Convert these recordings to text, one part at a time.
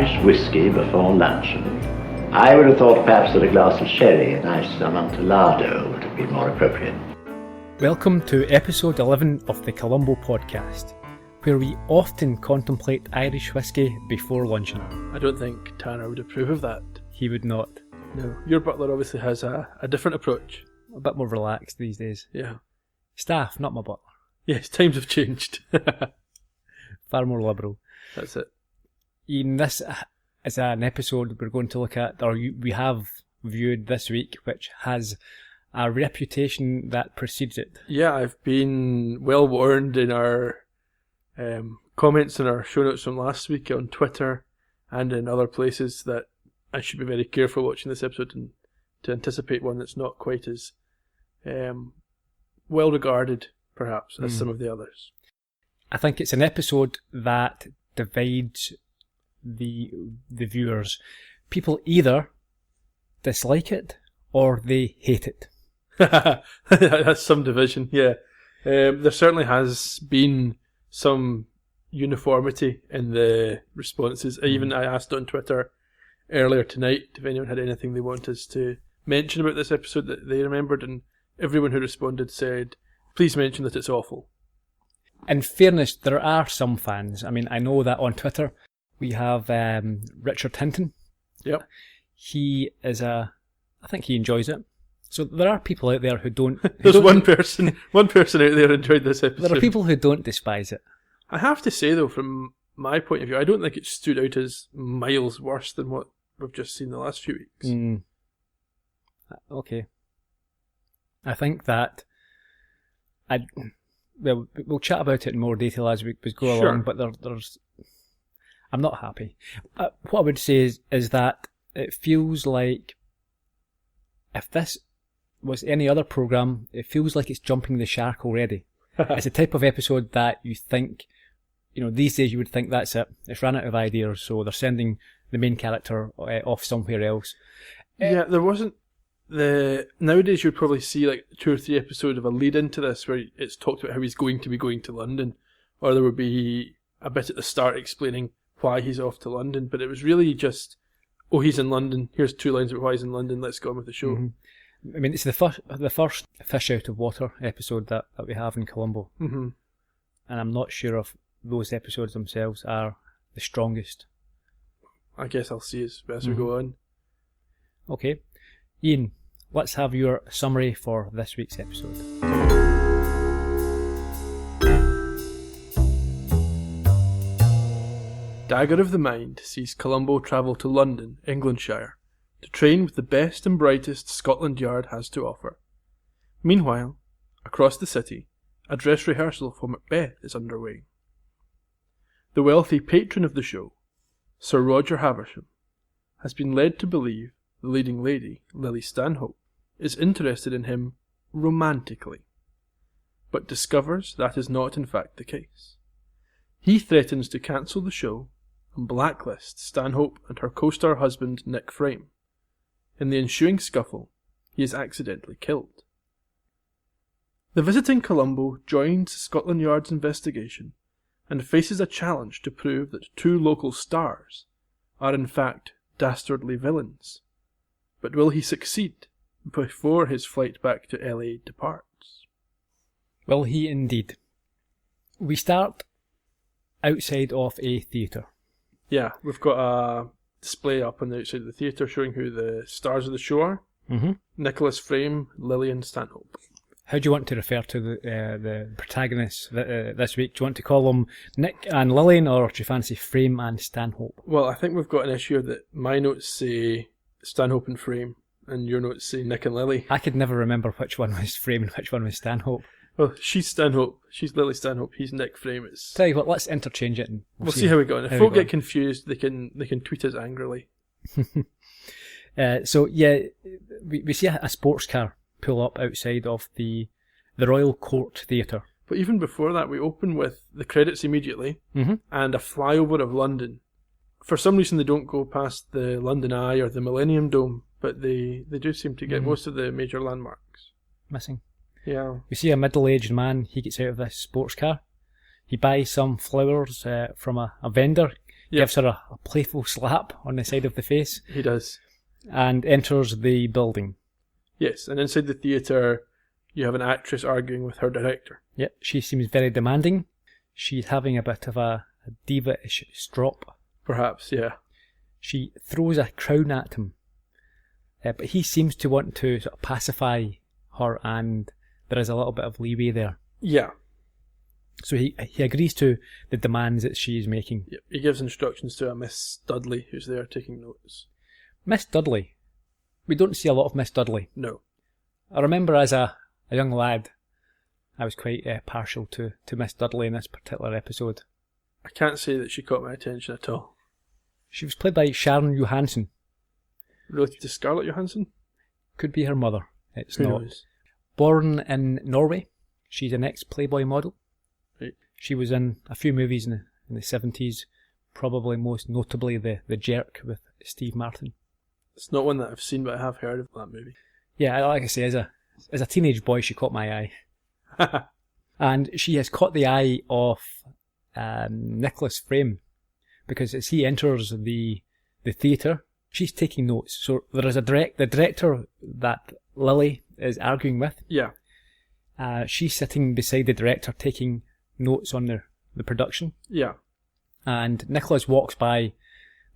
Irish whiskey before luncheon. I would have thought perhaps that a glass of sherry, a nice Amontillado, would have been more appropriate. Welcome to episode 11 of the Columbo podcast, where we often contemplate Irish whiskey before luncheon. I don't think Tanner would approve of that. He would not. No. Your butler obviously has a different approach. A bit more relaxed these days. Yeah. Staff, not my butler. Yes, times have changed. Far more liberal. That's it. Ian, this is an episode we're going to look at, or we have viewed this week, which has a reputation that precedes it. Yeah, I've been well warned in our comments in our show notes from last week on Twitter and in other places that I should be very careful watching this episode and to anticipate one that's not quite as well regarded, perhaps, as some of the others. I think it's an episode that divides the viewers. People either dislike it or they hate it. That's some division, yeah. There certainly has been some uniformity in the responses. Even I asked on Twitter earlier tonight if anyone had anything they wanted us to mention about this episode that they remembered, and everyone who responded said, please mention that it's awful. In fairness, there are some fans. I mean, I know that on Twitter we have Richard Hinton. Yep. He is I think he enjoys it. So there are people out there who don't... There's one person out there who enjoyed this episode. There are people who don't despise it. I have to say, though, from my point of view, I don't think it stood out as miles worse than what we've just seen the last few weeks. Okay. I think that... we'll chat about it in more detail as we go along, but there's... I'm not happy. What I would say is that it feels like if this was any other programme, it feels like it's jumping the shark already. It's a type of episode that you think, these days you would think that's it. It's ran out of ideas, so they're sending the main character off somewhere else. Yeah, there wasn't nowadays you'd probably see like 2 or 3 episodes of a lead into this where it's talked about how he's going to be going to London, or there would be a bit at the start explaining why he's off to London, but it was really just, oh, he's in London, here's 2 lines about why he's in London, let's go on with the show. Mm-hmm. I mean, it's the first fish out of water episode that we have in Columbo. Mm-hmm. And I'm not sure if those episodes themselves are the strongest. I guess I'll see as we go on. Okay. Ian, let's have your summary for this week's episode. Dagger of the Mind sees Columbo travel to London, Englandshire, to train with the best and brightest Scotland Yard has to offer. Meanwhile, across the city, a dress rehearsal for Macbeth is underway. The wealthy patron of the show, Sir Roger Havisham, has been led to believe the leading lady, Lily Stanhope, is interested in him romantically, but discovers that is not in fact the case. He threatens to cancel the show and blacklist Stanhope and her co-star husband Nick Frame. In the ensuing scuffle, he is accidentally killed. The visiting Columbo joins Scotland Yard's investigation and faces a challenge to prove that 2 local stars are in fact dastardly villains. But will he succeed before his flight back to LA departs? Will he indeed? We start outside of a theatre. Yeah, we've got a display up on the outside of the theatre showing who the stars of the show are. Mm-hmm. Nicholas Frame, Lillian Stanhope. How do you want to refer to the protagonists this week? Do you want to call them Nick and Lillian, or do you fancy Frame and Stanhope? Well, I think we've got an issue that my notes say Stanhope and Frame, and your notes say Nick and Lily. I could never remember which one was Frame and which one was Stanhope. Well, she's Stanhope, she's Lily Stanhope, he's Nick Frame. Tell you what, let's interchange it and we'll see how we go on. If folk get confused, they can tweet us angrily. So yeah, we see a sports car pull up outside of the Royal Court Theatre. But even before that, we open with the credits immediately and a flyover of London. For some reason, they don't go past the London Eye or the Millennium Dome, but they do seem to get most of the major landmarks. Missing. Yeah. We see a middle-aged man. He gets out of this sports car. He buys some flowers from a vendor. gives her a playful slap on the side of the face. He does. And enters the building. Yes, and inside the theatre, you have an actress arguing with her director. Yep, she seems very demanding. She's having a bit of a diva-ish strop. Perhaps, yeah. She throws a crown at him. But he seems to want to sort of pacify her, and there is a little bit of leeway there. Yeah. So he agrees to the demands that she is making. Yep. He gives instructions to a Miss Dudley, who's there taking notes. Miss Dudley. We don't see a lot of Miss Dudley. No. I remember as a young lad, I was quite partial to Miss Dudley in this particular episode. I can't say that she caught my attention at all. She was played by Sharon Johansson. Related to Scarlett Johansson? Could be her mother. It's Who not. knows? Born in Norway. She's an ex-Playboy model. Right. She was in a few movies in the 70s, probably most notably The Jerk with Steve Martin. It's not one that I've seen, but I have heard of that movie. Yeah, like I say, as a teenage boy, she caught my eye. And she has caught the eye of Nicholas Frame, because as he enters the theatre, she's taking notes. So there is the director that Lily is arguing with. Yeah. She's sitting beside the director taking notes on the production. Yeah. And Nicholas walks by,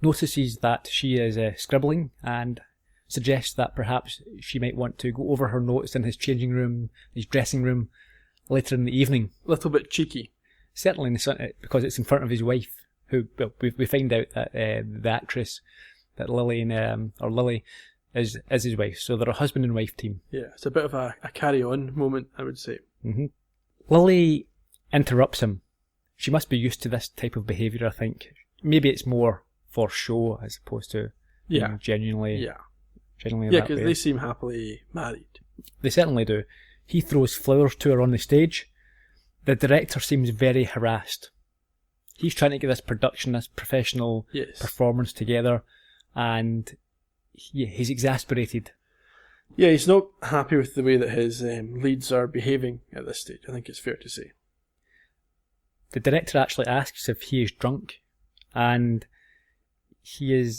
notices that she is scribbling, and suggests that perhaps she might want to go over her notes in his changing room, his dressing room, later in the evening. A little bit cheeky. Certainly because it's in front of his wife, who we find out that the actress that Lily is his wife. So they're a husband and wife team. Yeah, it's a bit of a carry-on moment, I would say. Mm-hmm. Lily interrupts him. She must be used to this type of behaviour, I think. Maybe it's more for show as opposed to genuinely. Yeah. Genuinely Yeah, that because way. they seem happily married. They certainly do. He throws flowers to her on the stage. The director seems very harassed. He's trying to get this production, this professional performance together, and he's exasperated. Yeah, he's not happy with the way that his leads are behaving at this stage, I think it's fair to say. The director actually asks if he is drunk, and he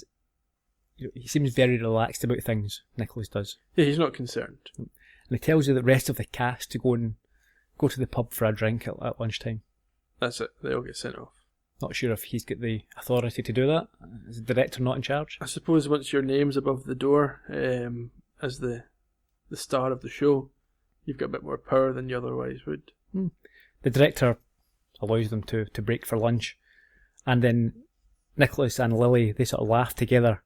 seems very relaxed about things, Nicholas does. Yeah, he's not concerned. And he tells the rest of the cast to go to the pub for a drink at lunchtime. That's it, they all get sent off. Not sure if he's got the authority to do that. Is the director not in charge? I suppose once your name's above the door as the star of the show, you've got a bit more power than you otherwise would. The director allows them to break for lunch, and then Nicholas and Lily, they sort of laugh together,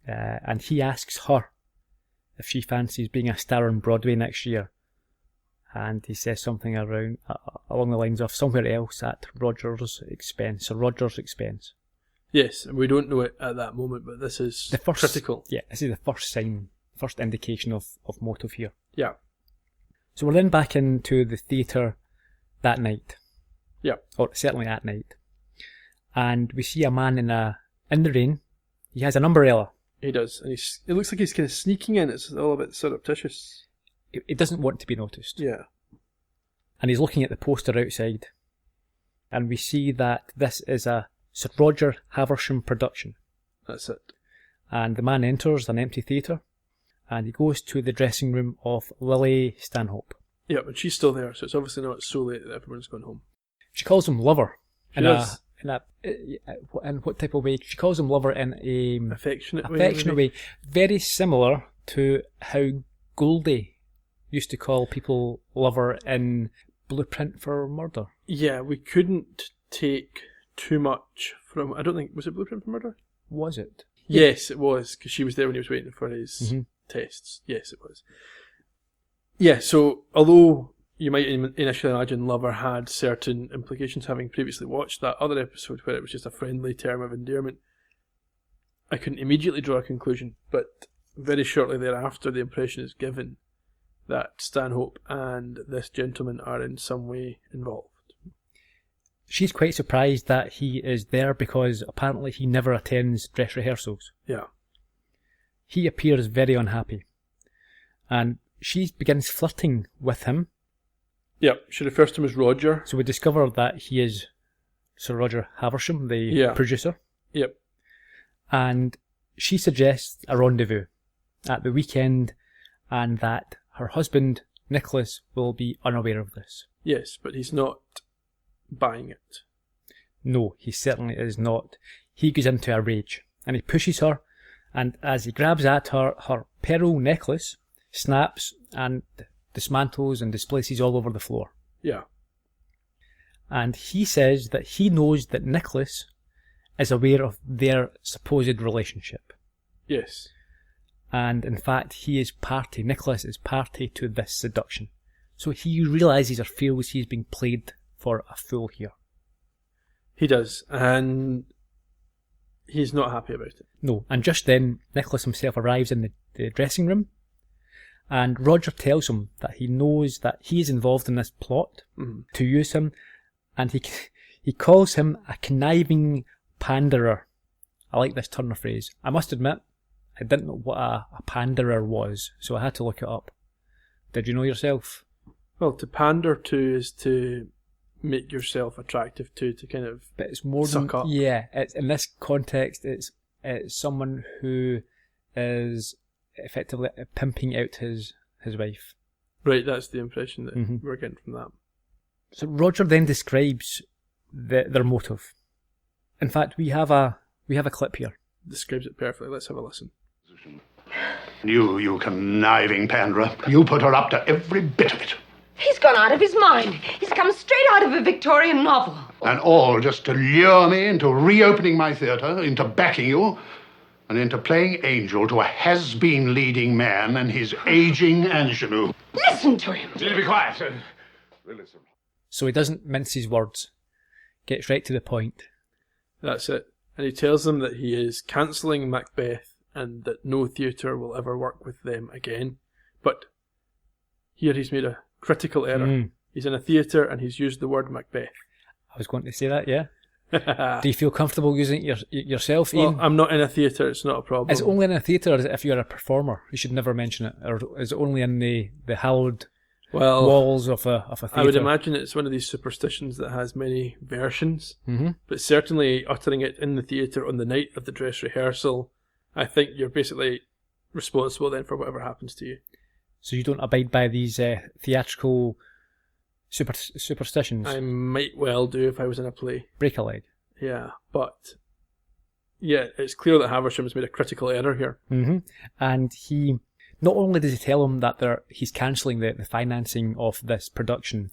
and he asks her if she fancies being a star on Broadway next year, and he says something along the lines of somewhere else at Roger's expense. Yes, and we don't know it at that moment, but this is critical. Yeah, this is the first indication of motive here. Yeah. So we're then back into the theatre that night. Yeah. Or certainly at night. And we see a man in the rain. He has an umbrella. He does, and it looks like he's kind of sneaking in. It's all a bit surreptitious. It doesn't want to be noticed. Yeah. And he's looking at the poster outside. And we see that this is a Sir Roger Haversham production. That's it. And the man enters an empty theatre, and he goes to the dressing room of Lily Stanhope. Yeah, but she's still there, so it's obviously not so late that everyone's gone home. She calls him lover. She does. In what type of way? She calls him lover in a affectionate way. Very similar to how Goldie used to call people lover in Blueprint for Murder. Yeah, we couldn't take too much from... I don't think... Was it Blueprint for Murder? Was it? Yes, it was, because she was there when he was waiting for his tests. Yes, it was. Yeah, so although you might initially imagine lover had certain implications, having previously watched that other episode where it was just a friendly term of endearment, I couldn't immediately draw a conclusion, but very shortly thereafter the impression is given that Stanhope and this gentleman are in some way involved. She's quite surprised that he is there because apparently he never attends dress rehearsals. Yeah. He appears very unhappy. And she begins flirting with him. Yeah, she refers to him as Roger. So we discover that he is Sir Roger Haversham, the producer. Yep. And she suggests a rendezvous at the weekend, and that her husband, Nicholas, will be unaware of this. Yes, but he's not buying it. No, he certainly is not. He goes into a rage, and he pushes her, and as he grabs at her, her pearl necklace snaps and dismantles and displaces all over the floor. Yeah. And he says that he knows that Nicholas is aware of their supposed relationship. Yes. And in fact, Nicholas is party to this seduction. So he realises or feels he's being played for a fool here. He does, and he's not happy about it. No, and just then, Nicholas himself arrives in the dressing room, and Roger tells him that he knows that he is involved in this plot to use him, and he calls him a conniving panderer. I like this turn of phrase. I must admit, I didn't know what a panderer was, so I had to look it up. Did you know yourself? Well, to pander to is to make yourself attractive to kind of but it's more suck up. Yeah, it's, in this context, it's someone who is effectively pimping out his wife. Right, that's the impression that we're getting from that. So Roger then describes their motive. In fact, we have a clip here. Describes it perfectly. Let's have a listen. You conniving panderer. You put her up to every bit of it. He's gone out of his mind. He's come straight out of a Victorian novel. And all just to lure me into reopening my theatre, into backing you, and into playing angel to a has-been leading man and his aging ingenue. Listen to him. Be quiet. Listen. So he doesn't mince his words. Gets right to the point. That's it. And he tells them that he is cancelling Macbeth and that no theatre will ever work with them again. But here he's made a critical error. He's in a theatre and he's used the word Macbeth. I was going to say that, yeah. Do you feel comfortable using it yourself, Ian? Well, I'm not in a theatre, it's not a problem. Is it only in a theatre, or is it if you're a performer? You should never mention it. Or is it only in the hallowed walls of a theatre? I would imagine it's one of these superstitions that has many versions. But certainly uttering it in the theatre on the night of the dress rehearsal, I think you're basically responsible then for whatever happens to you. So you don't abide by these theatrical superstitions? I might well do if I was in a play. Break a leg. Yeah, but yeah, it's clear that Haversham has made a critical error here. And he, not only does he tell them that he's cancelling the financing of this production,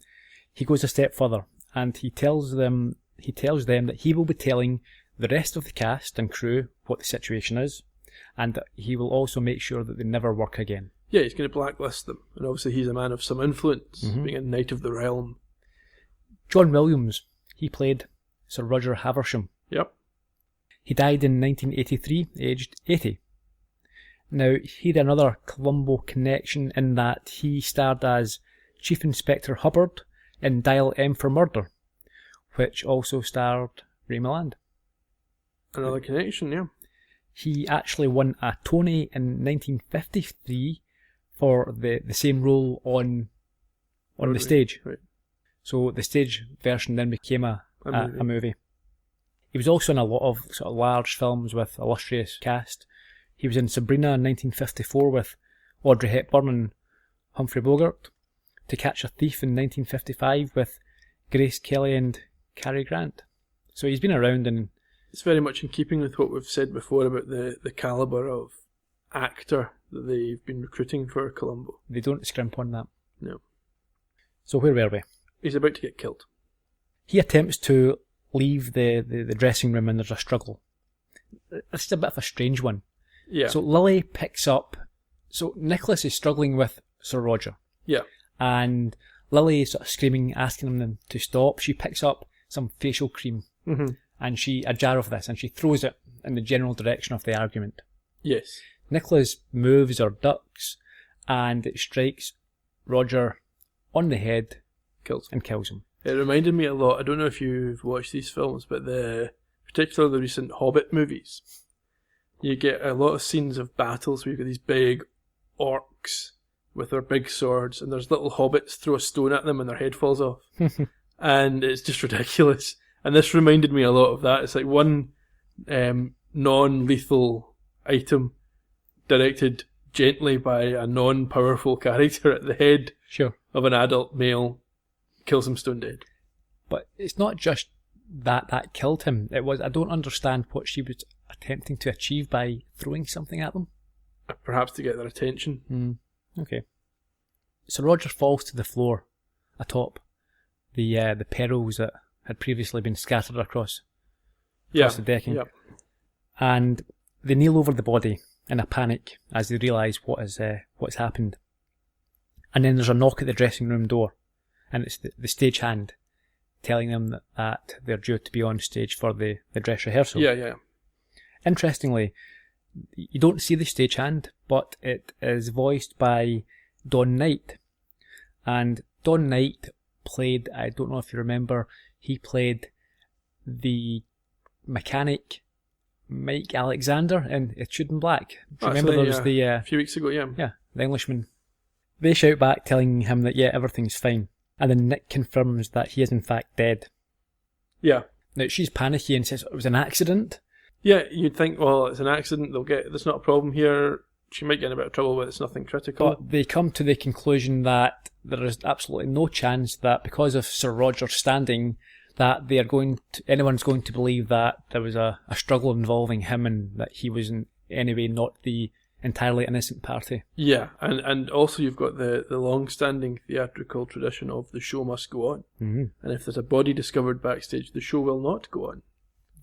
he goes a step further and he tells them that he will be telling the rest of the cast and crew what the situation is, and that he will also make sure that they never work again. Yeah, he's going to blacklist them, and obviously he's a man of some influence, being a knight of the realm. John Williams, he played Sir Roger Haversham. Yep. He died in 1983, aged 80. Now, he had another Columbo connection in that he starred as Chief Inspector Hubbard in Dial M for Murder, which also starred Ray Milland. Another connection, yeah. He actually won a Tony in 1953 for the same role on the stage. Right. So the stage version then became a movie. He was also in a lot of sort of large films with illustrious cast. He was in Sabrina in 1954 with Audrey Hepburn and Humphrey Bogart. To Catch a Thief in 1955 with Grace Kelly and Cary Grant. So he's been around, and it's very much in keeping with what we've said before about the calibre of actor that they've been recruiting for Columbo. They don't scrimp on that. No. So where were we? He's about to get killed. He attempts to leave the dressing room and there's a struggle. This is a bit of a strange one. Yeah. So Lily picks up... So Nicholas is struggling with Sir Roger. Yeah. And Lily is sort of screaming, asking them to stop. She picks up some facial cream and a jar of this, and she throws it in the general direction of the argument. Yes. Nicholas moves or ducks, and it strikes Roger on the head and kills him. It reminded me a lot, I don't know if you've watched these films, but particularly the recent Hobbit movies. You get a lot of scenes of battles where you've got these big orcs with their big swords, and there's little hobbits throw a stone at them and their head falls off. And it's just ridiculous. And this reminded me a lot of that. It's like one non-lethal item directed gently by a non-powerful character at the head of an adult male kills him stone dead. But it's not just that killed him. It was, I don't understand what she was attempting to achieve by throwing something at them. Perhaps to get their attention. Okay. So Roger falls to the floor atop the perils that had previously been scattered across the decking. Yeah. And they kneel over the body in a panic as they realise what's happened. And then there's a knock at the dressing room door, and it's the stagehand telling them that they're due to be on stage for the dress rehearsal. Yeah. Interestingly, you don't see the stagehand, but it is voiced by Don Knight. And Don Knight played, I don't know if you remember, he played the mechanic Mike Alexander in It Should in Black. Do you remember there was a few weeks ago, the Englishman. They shout back telling him that everything's fine. And then Nick confirms that he is in fact dead. Yeah. Now she's panicky and says it was an accident. Yeah, you'd think, well, it's an accident, there's not a problem here. She might get in a bit of trouble, but it's nothing critical. But they come to the conclusion that there is absolutely no chance that because of Sir Roger standing, that anyone's going to believe that there was a struggle involving him and that he was in any way not the entirely innocent party. Yeah, and also you've got the long-standing theatrical tradition of the show must go on. Mm-hmm. And if there's a body discovered backstage, the show will not go on.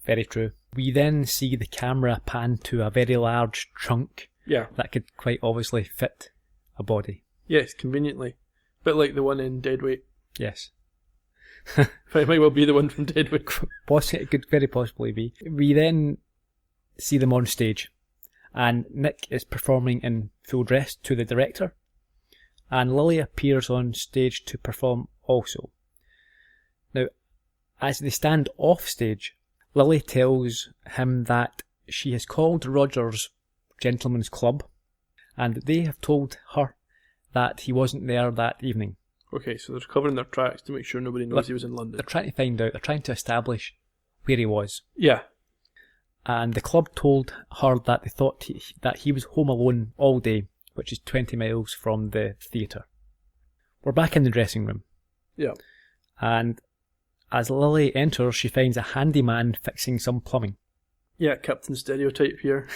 Very true. We then see the camera pan to a very large trunk that could quite obviously fit a body. Yes, conveniently. Bit like the one in Deadweight. Yes. It might well be the one from Deadweight. It could very possibly be. We then see them on stage, and Nick is performing in full dress to the director, and Lily appears on stage to perform also. Now, as they stand off stage, Lily tells him that she has called Roger's gentleman's club, and they have told her that he wasn't there that evening. Okay, so they're covering their tracks to make sure nobody knows he was in London. They're trying to find out, they're trying to establish where he was. Yeah. And the club told her that they thought that he was home alone all day, which is 20 miles from the theatre. We're back in the dressing room. Yeah. And as Lily enters, she finds a handyman fixing some plumbing. Yeah, Captain Stereotype here.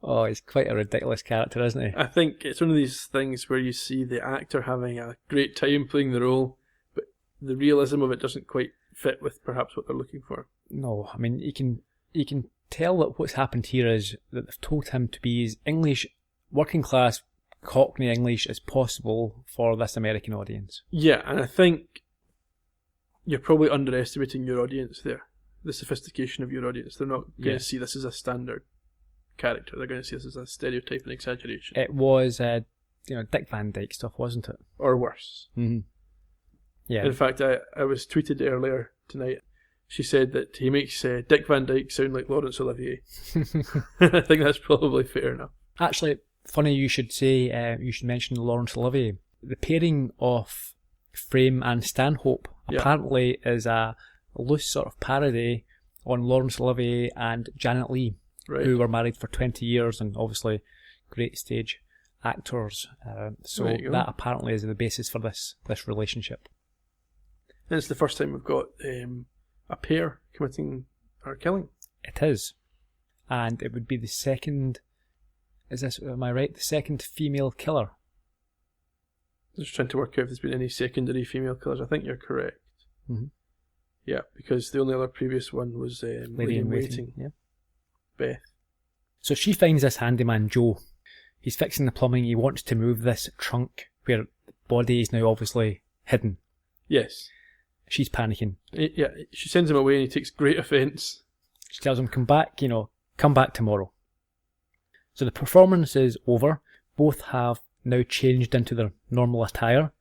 Oh, he's quite a ridiculous character, isn't he? I think it's one of these things where you see the actor having a great time playing the role, but the realism of it doesn't quite fit with perhaps what they're looking for. No, I mean, you can tell that what's happened here is that they've told him to be as English, working class, cockney English as possible for this American audience. Yeah, and I think you're probably underestimating your audience there. The sophistication of your audience. They're not going to see this as a standard character. They're going to see this as a stereotype and exaggeration. It was, Dick Van Dyke stuff, wasn't it? Or worse. Mm-hmm. Yeah. In fact, I was tweeted earlier tonight. She said that he makes Dick Van Dyke sound like Laurence Olivier. I think that's probably fair enough. Actually, funny you should mention Laurence Olivier. The pairing of Frame and Stanhope apparently is a loose sort of parody on Laurence Olivier and Janet Leigh, who were married for 20 years and obviously great stage actors. So that apparently is the basis for this relationship. And it's the first time we've got a pair committing or killing. It is. And it would be the second, am I right? The second female killer. I'm just trying to work out if there's been any secondary female killers. I think you're correct. Mm-hmm. Yeah, because the only other previous one was Lady in Waiting. Yeah. Beth. So she finds this handyman, Joe. He's fixing the plumbing. He wants to move this trunk where the body is now obviously hidden. Yes. She's panicking. Yeah, she sends him away and he takes great offence. She tells him, come back tomorrow. So the performance is over. Both have now changed into their normal attire.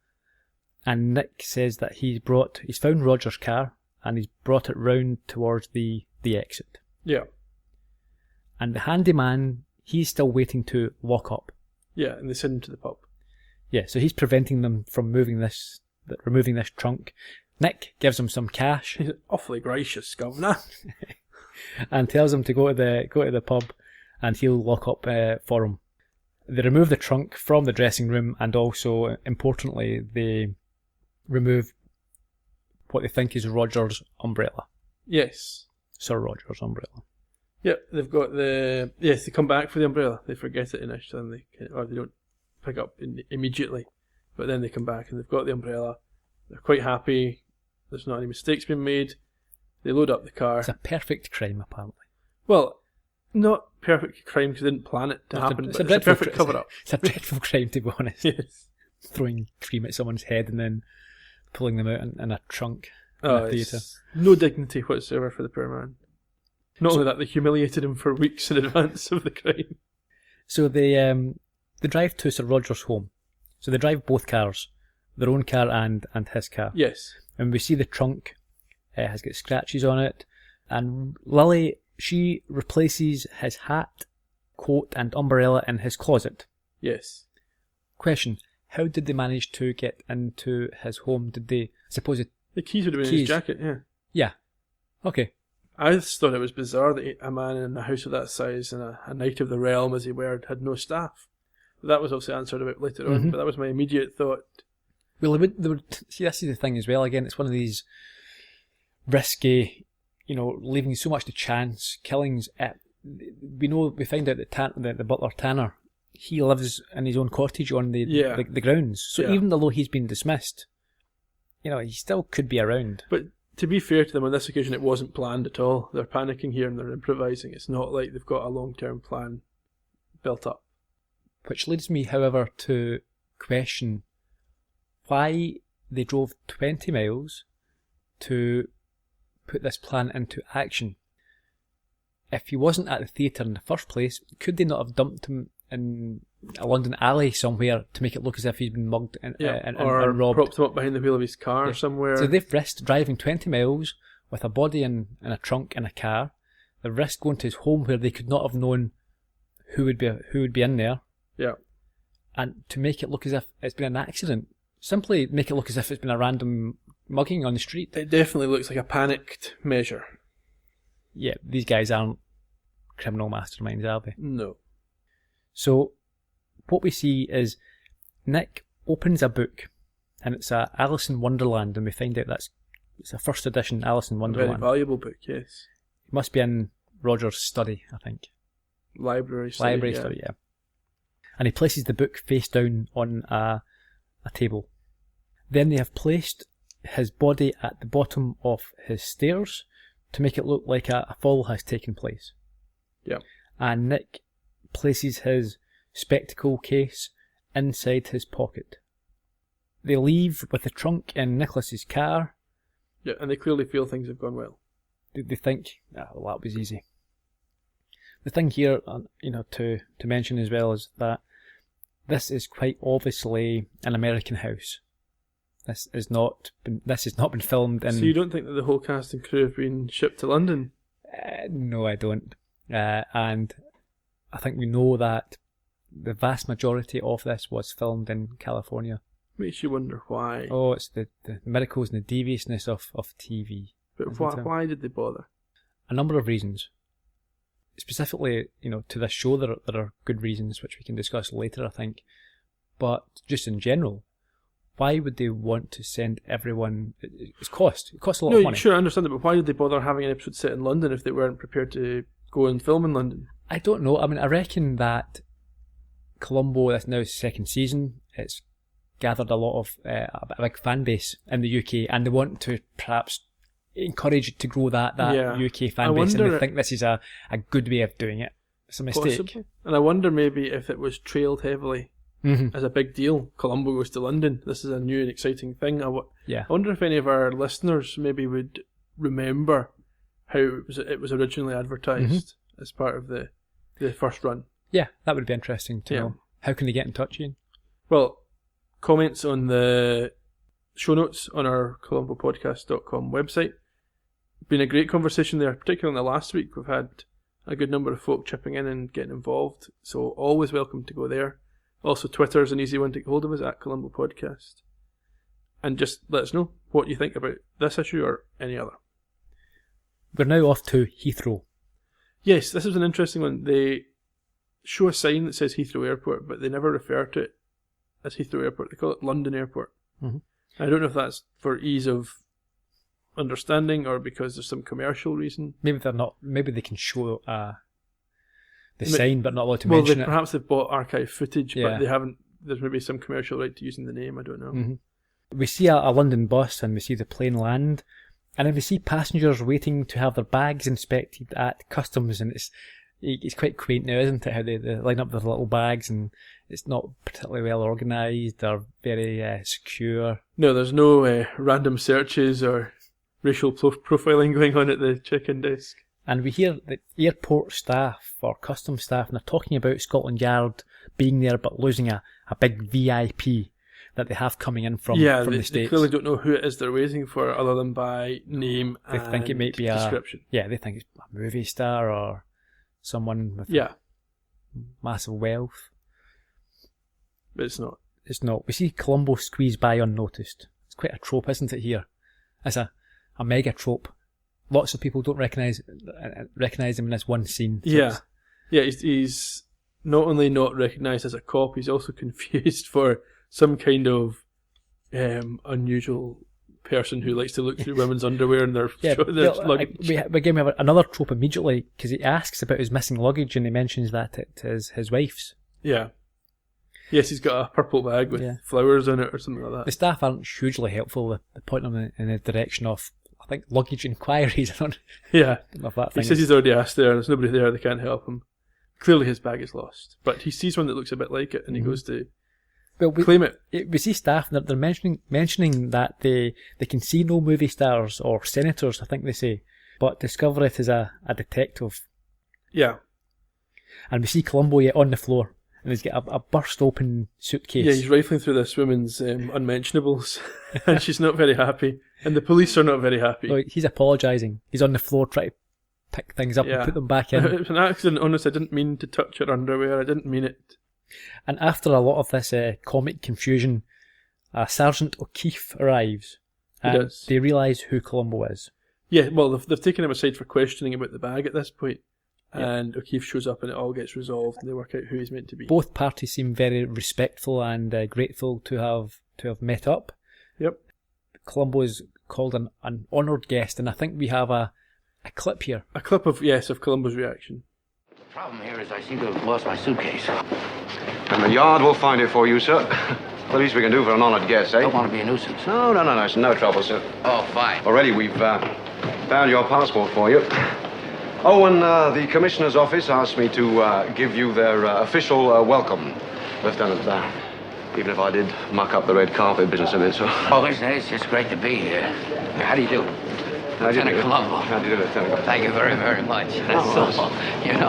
And Nick says that he's found Roger's car and he's brought it round towards the exit. Yeah. And the handyman, he's still waiting to lock up. Yeah, and they send him to the pub. Yeah, so he's preventing them from removing this trunk. Nick gives him some cash He's awfully gracious, Governor. and tells him to go to the pub, and he'll lock up for him. They remove the trunk from the dressing room, and also, importantly, they remove what they think is Roger's umbrella. Yes. Sir Roger's umbrella. Yep, they've got the... Yes, they come back for the umbrella. They forget it initially, or they don't pick up immediately. But then they come back and they've got the umbrella. They're quite happy. There's not any mistakes being made. They load up the car. It's a perfect crime, apparently. Well, not perfect crime because they didn't plan it to happen, but it's a perfect cover-up. It's a dreadful crime, to be honest. Yes. Throwing cream at someone's head and then pulling them out in a trunk in a theatre. No dignity whatsoever for the poor man. Not only that, they humiliated him for weeks in advance of the crime. So they drive to Sir Roger's home. So they drive both cars, their own car and his car. Yes. And we see the trunk has got scratches on it, and Lily, she replaces his hat, coat and umbrella in his closet. Yes. Question: how did they manage to get into his home? Did they suppose it? The keys would have been in his jacket, yeah. Yeah. Okay. I just thought it was bizarre that a man in a house of that size and a knight of the realm, as he were, had no staff. But that was obviously answered a bit later on, but that was my immediate thought. Well, they would see, this is the thing as well. Again, it's one of these risky, leaving so much to chance killings. We find out that the butler Tanner, he lives in his own cottage on the grounds. So even although he's been dismissed, he still could be around. But to be fair to them, on this occasion, it wasn't planned at all. They're panicking here and they're improvising. It's not like they've got a long-term plan built up. Which leads me, however, to question why they drove 20 miles to put this plan into action. If he wasn't at the theatre in the first place, could they not have dumped him in a London alley somewhere to make it look as if he's been mugged and robbed? Propped him up behind the wheel of his car somewhere. So they've risked driving 20 miles with a body in a trunk in a car. They've risked going to his home where they could not have known who would be in there. Yeah. And to make it look as if it's been an accident. Simply make it look as if it's been a random mugging on the street. It definitely looks like a panicked measure. Yeah, these guys aren't criminal masterminds, are they? No. So, what we see is Nick opens a book, and it's a Alice in Wonderland, and we find out it's a first edition Alice in Wonderland. A very valuable book, yes. It must be in Roger's study, I think. Library study, yeah. And he places the book face down on a table. Then they have placed his body at the bottom of his stairs to make it look like a fall has taken place. Yeah. And Nick places his spectacle case inside his pocket. They leave with the trunk in Nicholas's car. Yeah, and they clearly feel things have gone well. They think, that was easy. The thing here, to mention as well is that this is quite obviously an American house. This has not been filmed in... So you don't think that the whole cast and crew have been shipped to London? No, I don't. And I think we know that the vast majority of this was filmed in California. Makes you wonder why. Oh, it's the miracles and the deviousness of TV. But why did they bother? A number of reasons. Specifically, to this show, there are good reasons which we can discuss later, I think. But just in general, why would they want to send everyone? It costs a lot of money. Sure, I understand that, but why did they bother having an episode set in London if they weren't prepared to go and film in London? I don't know. I mean, I reckon that Columbo, that's now its second season, it's gathered a lot of a big fan base in the UK, and they want to perhaps encourage it to grow that UK fan base, and they think this is a good way of doing it. It's a mistake. Possibly. And I wonder maybe if it was trailed heavily as a big deal. Columbo goes to London. This is a new and exciting thing. I wonder if any of our listeners maybe would remember how it was originally advertised as part of the first run. Yeah, that would be interesting to know. How can they get in touch, Ian? Well, comments on the show notes on our columbopodcast.com website. Been a great conversation there, particularly in the last week. We've had a good number of folk chipping in and getting involved, so always welcome to go there. Also, Twitter's an easy one to get hold of us, at Columbo Podcast. and just let us know what you think about this issue or any other. We're now off to Heathrow. Yes, this is an interesting one. They show a sign that says Heathrow Airport, but they never refer to it as Heathrow Airport. They call it London Airport. Mm-hmm. I don't know if that's for ease of understanding or because there's some commercial reason. Maybe they're not. Maybe they can show the sign, but not allowed to mention it. Perhaps they've bought archive footage, Yeah. but they haven't. There's maybe some commercial right to using the name. I don't know. Mm-hmm. We see a London bus and we see the plane land, and then we see passengers waiting to have their bags inspected at customs, and it's quite quaint now, isn't it? How they line up their little bags, and it's not particularly well organised or very secure. No, there's no random searches or racial profiling going on at the check-in desk. And we hear the airport staff or customs staff, and they're talking about Scotland Yard being there but losing a big VIP that they have coming in from the States. They clearly don't know who it is they're waiting for other than by name and They think it might be description. They think it's a movie star or someone with massive wealth. But it's not. It's not. We see Columbo squeeze by unnoticed. It's quite a trope, isn't it, here? It's a mega trope. Lots of people don't recognise him in this one scene. So he's not only not recognised as a cop, he's also confused for some kind of unusual person who likes to look through women's underwear and their luggage. We have another trope immediately, because he asks about his missing luggage and he mentions that it is his wife's. Yeah. Yes, he's got a purple bag with flowers in it or something like that. The staff aren't hugely helpful. They point him in the direction of, I think, luggage inquiries. I don't know if that thing he says he's already asked there, there's nobody there, they can't help him. Clearly his bag is lost. But he sees one that looks a bit like it and he goes to claim it. We see staff, they're mentioning that they can see no movie stars or senators, I think they say, but discover it as a detective. Yeah. And we see Columbo on the floor, and he's got a burst open suitcase. Yeah, he's rifling through this woman's unmentionables, and she's not very happy, and the police are not very happy. No, he's apologising. He's on the floor trying to pick things up and put them back in. It was an accident, honest. I didn't mean to touch her underwear. I didn't mean it. And after a lot of this comic confusion, Sergeant O'Keefe arrives. And they realise who Columbo is. Yeah, well, they've taken him aside for questioning about the bag at this point. And O'Keefe shows up and it all gets resolved and they work out who he's meant to be. Both parties seem very respectful and grateful to have met up. Yep. Columbo is called an honoured guest, and I think we have a clip here. A clip of Columbo's reaction. The problem here is I seem to have lost my suitcase. And the yard will find it for you, sir. The least we can do for an honoured guest, eh? I don't want to be a nuisance. No, it's no trouble, sir. Oh, fine. Already we've found your passport for you. Oh, and the Commissioner's office asked me to give you their official welcome, Lieutenant. Even if I did muck up the red carpet business a bit, so... Oh, listen, it's just great to be here. How do you do? Lieutenant Columbo. How do you do, Lieutenant? Thank you very, very much. That's all. You know,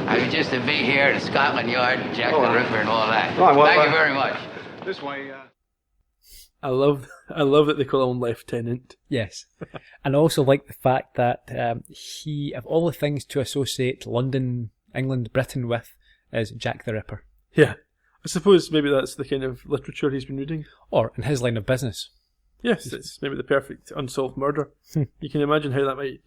I mean, just to be here at Scotland Yard, Jack the Ripper and all that. Right, well, thank you very much. This way, I love that they call him Lieutenant. Yes. And I also like the fact that he, of all the things to associate London, England, Britain with, is Jack the Ripper. Yeah. I suppose maybe that's the kind of literature he's been reading. Or in his line of business. Yes, it's maybe the perfect unsolved murder. You can imagine how that might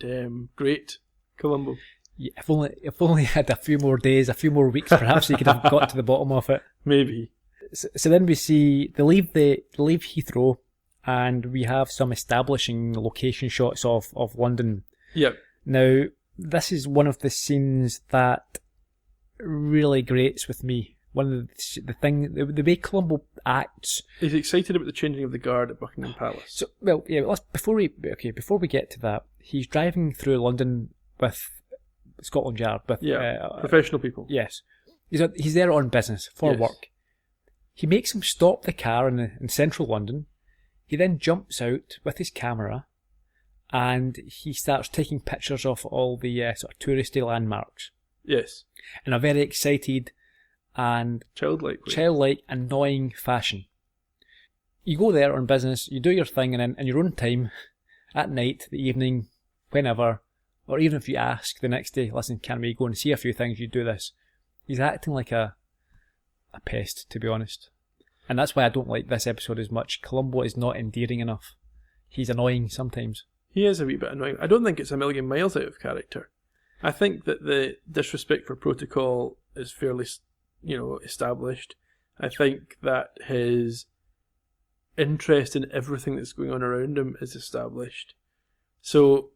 grate Columbo. Yeah, if only had a few more days, a few more weeks, perhaps he could have got to the bottom of it. Maybe. So then we see they leave Heathrow, and we have some establishing location shots of London. Yep. Now, this is one of the scenes that really grates with me. One of the way Columbo acts. He's excited about the changing of the guard at Buckingham Palace. So, before we get to that, he's driving through London with Scotland Yard with professional people. Yes, he's there on business for work. He makes him stop the car in central London. He then jumps out with his camera, and he starts taking pictures of all the sort of touristy landmarks. Yes, in a very excited and childlike, annoying fashion. You go there on business, you do your thing, and then in your own time, at night, the evening, whenever, or even if you ask the next day, listen, can we go and see a few things, you do this. He's acting like a pest, to be honest. And that's why I don't like this episode as much. Columbo is not endearing enough. He's annoying sometimes. He is a wee bit annoying. I don't think it's a million miles out of character. I think that the disrespect for protocol is fairly, established. I think that his interest in everything that's going on around him is established. So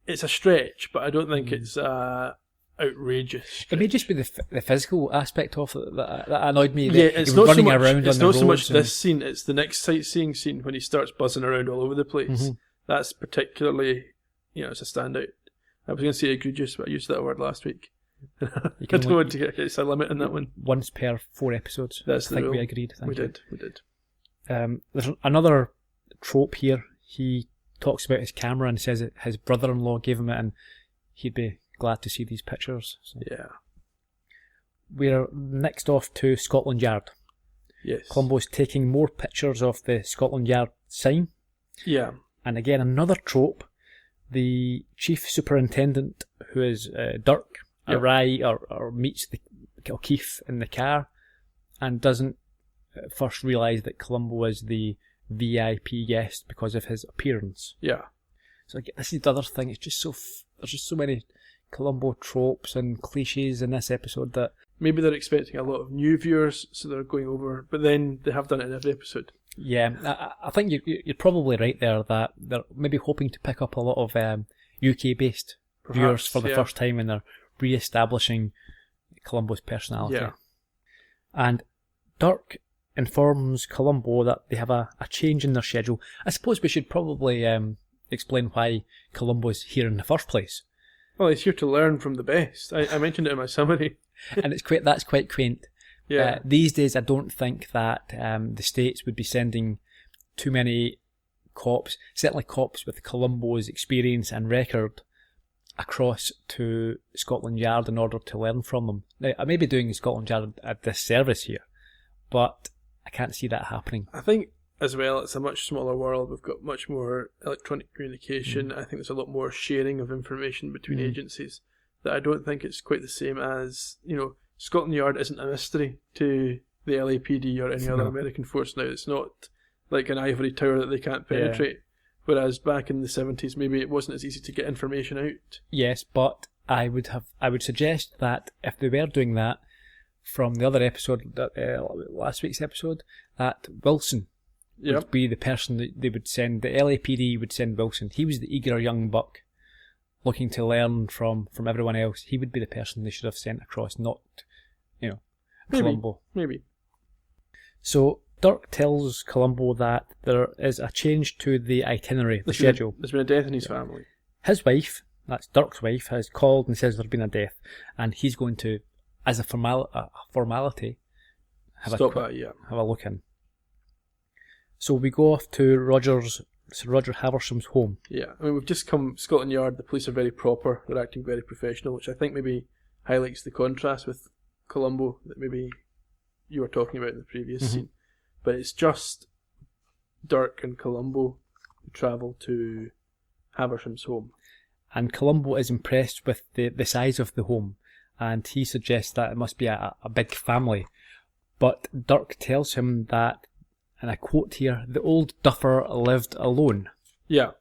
it's a stretch, but I don't think it's outrageous stretch. It may just be the physical aspect of it that annoyed me. Yeah, it's not running so much. around It's on the not so much roads and- this scene. It's the next sightseeing scene when he starts buzzing around all over the place. That's particularly, it's a standout. I was going to say egregious, but I used that word last week. I don't want to get it's a limit on that one. Once per 4 episodes. That's the I think rule. we agreed. We did. There's another trope here. He talks about his camera and says that his brother-in-law gave him it and he'd be glad to see these pictures. So. Yeah. We're next off to Scotland Yard. Yes. Columbo's taking more pictures of the Scotland Yard sign. Yeah. And again, another trope. The chief superintendent, who is Dirk, or meets O'Keefe in the car and doesn't first realise that Columbo is the VIP guest because of his appearance. Yeah. So this is the other thing. It's just there's just so many Columbo tropes and cliches in this episode that maybe they're expecting a lot of new viewers, so they're going over. But then they have done it in every episode. Yeah, I think you're probably right there that they're maybe hoping to pick up a lot of UK-based viewers for the first time, and they're re-establishing Columbo's personality. Yeah. And Dirk informs Columbo that they have a change in their schedule. I suppose we should probably explain why Columbo's here in the first place. Well, he's here to learn from the best. I mentioned it in my summary. And that's quite quaint. Yeah. These days, I don't think that the States would be sending too many cops, certainly cops with Columbo's experience and record, across to Scotland Yard in order to learn from them. Now, I may be doing Scotland Yard a disservice here, but I can't see that happening. I think, as well, it's a much smaller world. We've got much more electronic communication. I think there's a lot more sharing of information between agencies that I don't think it's quite the same as, Scotland Yard isn't a mystery to the LAPD or any other American force now. It's not like an ivory tower that they can't penetrate. Whereas back in the 70s, maybe it wasn't as easy to get information out. Yes, but I would suggest that if they were doing that from the other episode, last week's episode, that Wilson would be the person that they would send. The LAPD would send Wilson. He was the eager young buck looking to learn from everyone else. He would be the person they should have sent across, not, Columbo. Maybe. So Dirk tells Columbo that there is a change to the itinerary, the schedule. There's been a death in his family. His wife, that's Dirk's wife, has called and says there's been a death, and he's going to, as a formality, have a look in. So we go off to Sir Roger Haversham's home. Yeah, I mean, we've just come Scotland Yard. The police are very proper. They're acting very professional, which I think maybe highlights the contrast with Columbo that maybe you were talking about in the previous scene. But it's just Dirk and Columbo who travel to Haversham's home. And Columbo is impressed with the size of the home, and he suggests that it must be a big family. But Dirk tells him that, and I quote here, the old duffer lived alone. Yeah.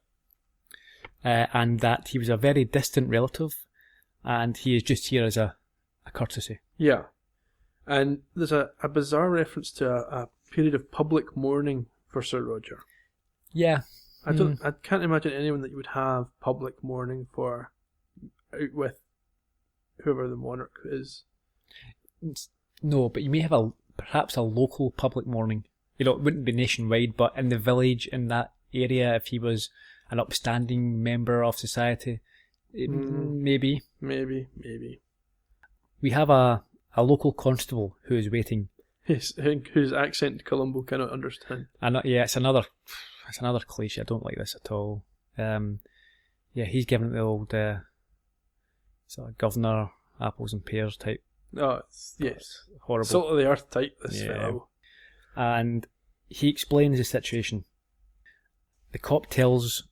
And that he was a very distant relative, and he is just here as a courtesy. Yeah. And there's a bizarre reference to a period of public mourning for Sir Roger. Yeah. I can't imagine anyone that you would have public mourning for out with whoever the monarch is. No, but you may have perhaps a local public mourning. It wouldn't be nationwide, but in the village, in that area, if he was an upstanding member of society, maybe. Maybe. We have a local constable who is waiting. Yes, whose accent Columbo cannot understand. It's another cliche. I don't like this at all. He's giving it the old sort of governor, apples and pears type. Oh, yes. Horrible. Salt of the earth type, this fellow. And he explains the situation. The cop tells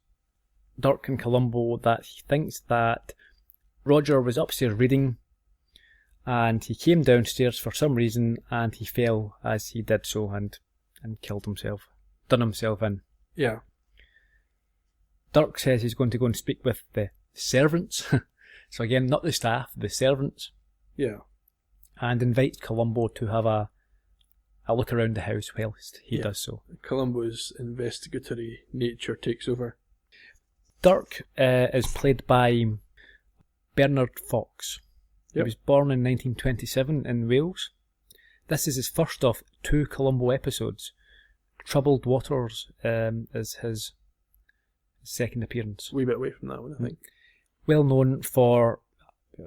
Dirk and Columbo that he thinks that Roger was upstairs reading, and he came downstairs for some reason, and he fell as he did so, and and killed himself, done himself in. Yeah. Dirk says he's going to go and speak with the servants. So again, not the staff, the servants. Yeah. And invites Columbo to have a look around the house whilst he does so. Columbo's investigatory nature takes over. Dirk is played by Bernard Fox. Yep. He was born in 1927 in Wales. This is his first of 2 Columbo episodes. Troubled Waters is his second appearance. A wee bit away from that one, I think. Well known for,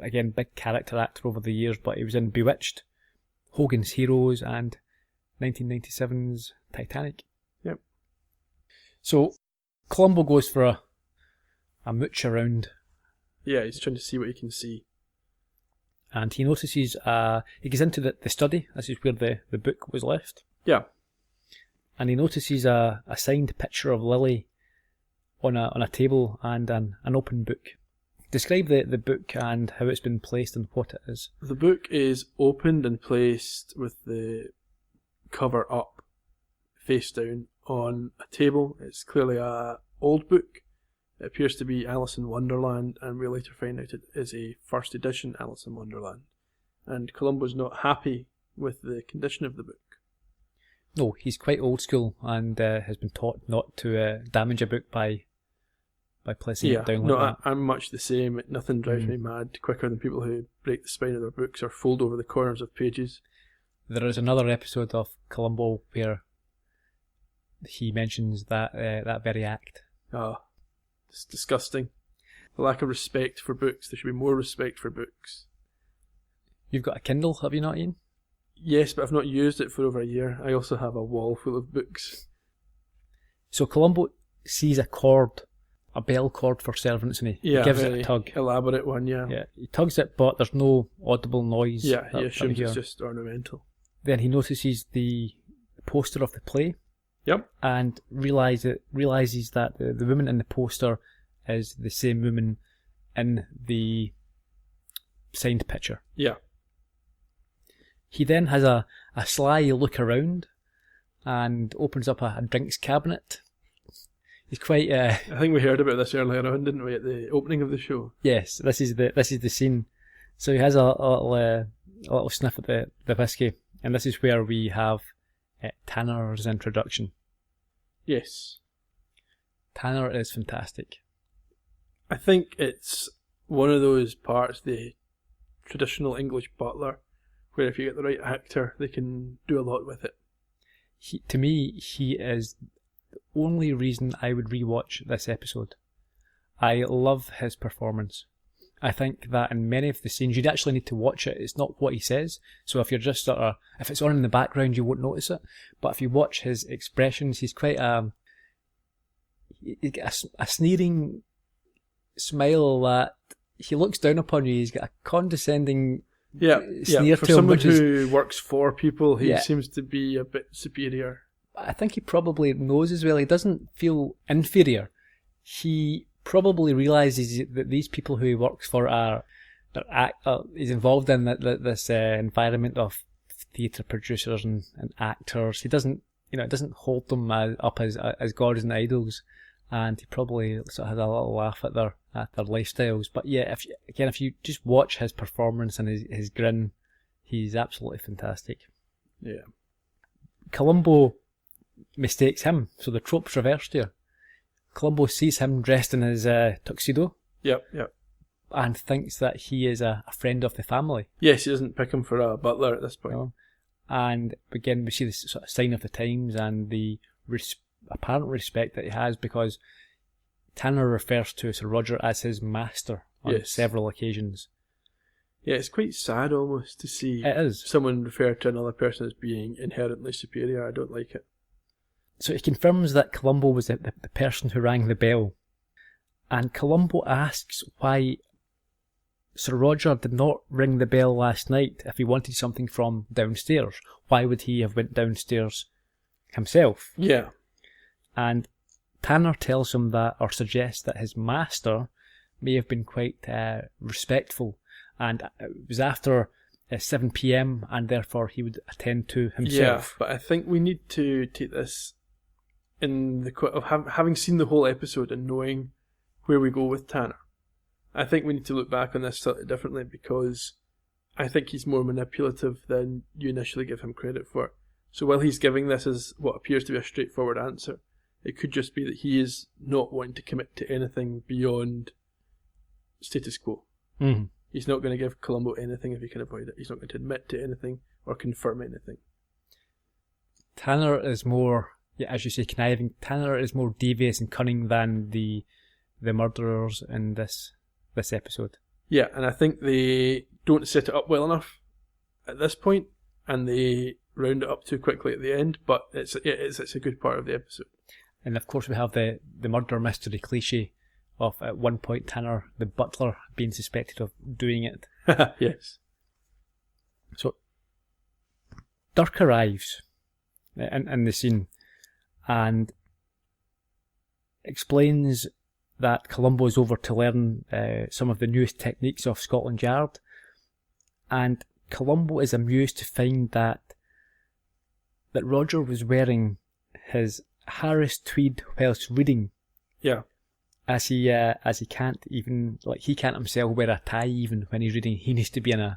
again, big character actor over the years, but he was in Bewitched, Hogan's Heroes, and 1997's Titanic. Yep. So Columbo goes for a mooch around. Yeah, he's trying to see what he can see. And he notices, he gets into the study. This is where the book was left. Yeah. And he notices a signed picture of Lily on a table and an open book. Describe the book and how it's been placed and what it is. The book is opened and placed with the cover up, face down, on a table. It's clearly a old book. It appears to be Alice in Wonderland, and we later find out it is a first edition Alice in Wonderland. And Columbo's not happy with the condition of the book. No, he's quite old school and has been taught not to damage a book by placing it down like that. I'm much the same. Nothing drives me mad quicker than people who break the spine of their books or fold over the corners of pages. There is another episode of Columbo where he mentions that very act. It's disgusting. The lack of respect for books. There should be more respect for books. You've got a Kindle, have you not, Ian? Yes, but I've not used it for over a year. I also have a wall full of books. So Columbo sees a bell cord for servants, and he gives it a tug. Elaborate one, yeah. Yeah, he tugs it, but there's no audible noise. Yeah, he assumes it's just ornamental. Then he notices the poster of the play. Yep. And realizes that the woman in the poster is the same woman in the signed picture. Yeah. He then has a sly look around and opens up a drinks cabinet. He's quite. I think we heard about this earlier on, didn't we, at the opening of the show? Yes, this is the scene. So he has a little sniff at the whiskey, and this is where we have Tanner's introduction. Yes. Tanner is fantastic. I think it's one of those parts, the traditional English butler, where if you get the right actor, they can do a lot with it. To me, he is the only reason I would rewatch this episode. I love his performance. I think that in many of the scenes, you'd actually need to watch it. It's not what he says. So if you're just if it's on in the background, you won't notice it. But if you watch his expressions, he's quite he's got a sneering smile that he looks down upon you. He's got a condescending sneer for to him. Someone who works for people, he Yeah. seems to be a bit superior. I think he probably knows as well. He doesn't feel inferior. He probably realises that these people who he works for he's involved in this environment of theatre producers and actors. He doesn't, it doesn't hold them up as gods and idols, and he probably sort of has a little laugh at their lifestyles. But yeah, if you just watch his performance and his grin, he's absolutely fantastic. Yeah. Columbo mistakes him, so the trope's reversed here. Columbo sees him dressed in his tuxedo. Yep. And thinks that he is a friend of the family. Yes, he doesn't pick him for a butler at this point. No. And again, we see this sort of sign of the times and the apparent respect that he has, because Tanner refers to Sir Roger as his master on several occasions. Yeah, it's quite sad almost to see someone refer to another person as being inherently superior. I don't like it. So he confirms that Columbo was the person who rang the bell. And Columbo asks why Sir Roger did not ring the bell last night if he wanted something from downstairs. Why would he have went downstairs himself? Yeah. And Tanner tells him that, or suggests that his master may have been quite respectful. And it was after 7 p.m. and therefore he would attend to himself. Yeah, but I think we need to take this in the of having seen the whole episode and knowing where we go with Tanner. I think we need to look back on this slightly differently, because I think he's more manipulative than you initially give him credit for. So while he's giving this as what appears to be a straightforward answer, it could just be that he is not wanting to commit to anything beyond status quo. Mm-hmm. He's not going to give Columbo anything if he can avoid it. He's not going to admit to anything or confirm anything. Tanner is more, as you say, conniving. Tanner is more devious and cunning than the murderers in this episode. Yeah, and I think they don't set it up well enough at this point, and they round it up too quickly at the end, but it's a good part of the episode. And of course we have the murder mystery cliche of, at one point, Tanner, the butler, being suspected of doing it. Yes. So, Dirk arrives in the scene and explains that Columbo is over to learn some of the newest techniques of Scotland Yard, and Columbo is amused to find that Roger was wearing his Harris tweed whilst reading. Yeah. As he can't even, he can't himself wear a tie even when he's reading. He needs to be in an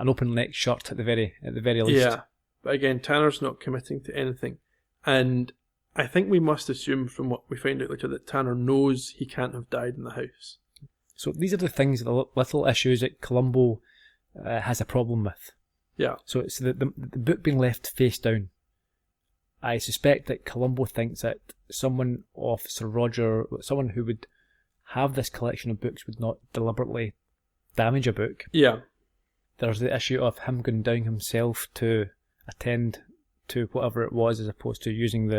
open neck shirt at the very least. Yeah, but again, Tanner's not committing to anything, and I think we must assume from what we find out later that Tanner knows he can't have died in the house. So these are the things, the little issues that Columbo has a problem with. Yeah. So it's the book being left face down. I suspect that Columbo thinks that someone of Sir Roger, someone who would have this collection of books, would not deliberately damage a book. Yeah. There's the issue of him going down himself to attend to whatever it was, as opposed to using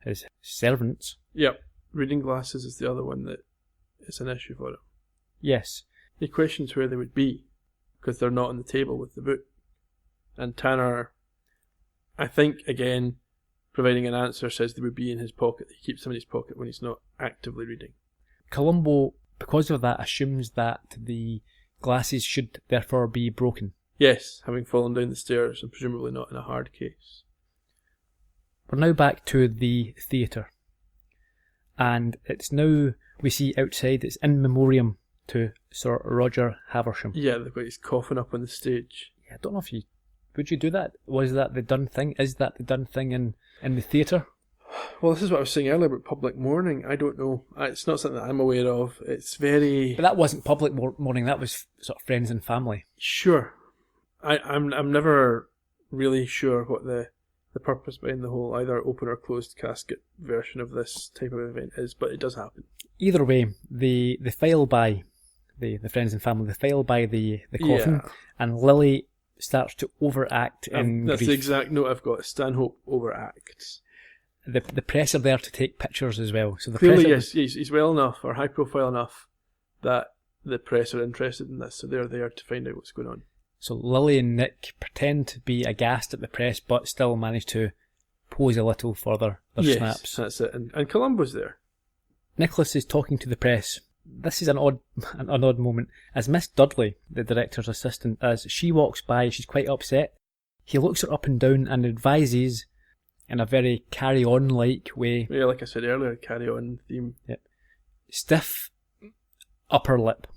his servants. Yep. Reading glasses is the other one that is an issue for him. Yes. He questions where they would be, because they're not on the table with the book. And Tanner, I think, again, providing an answer, says they would be in his pocket. He keeps them in his pocket when he's not actively reading. Columbo, because of that, assumes that the glasses should therefore be broken. Yes, having fallen down the stairs, and presumably not in a hard case. We're now back to the theatre. And it's now, we see outside, it's in memoriam to Sir Roger Haversham. Yeah, they've got his coffin up on the stage. Yeah, I don't know if would you do that? Was that the done thing? Is that the done thing in the theatre? Well, this is what I was saying earlier about public mourning. I don't know. It's not something that I'm aware of. It's very... But that wasn't public mourning, that was sort of friends and family. Sure. I'm never really sure what the purpose behind the whole either open or closed casket version of this type of event is, but it does happen. Either way, the file by the friends and family, the file by the coffin, and Lily starts to overact in That's grief. the exact note I've got. Stanhope overacts. The press are there to take pictures as well. So the Clearly, press yes, he's well enough, or high profile enough, that the press are interested in this, so they're there to find out what's going on. So Lily and Nick pretend to be aghast at the press, but still manage to pose a little for their snaps. That's it. And Columbo's there. Nicholas is talking to the press. This is an odd moment, as Miss Dudley, the director's assistant, as she walks by, she's quite upset. He looks her up and down and advises, in a very carry-on-like way. Yeah, like I said earlier, carry-on theme. Yep. Stiff upper lip,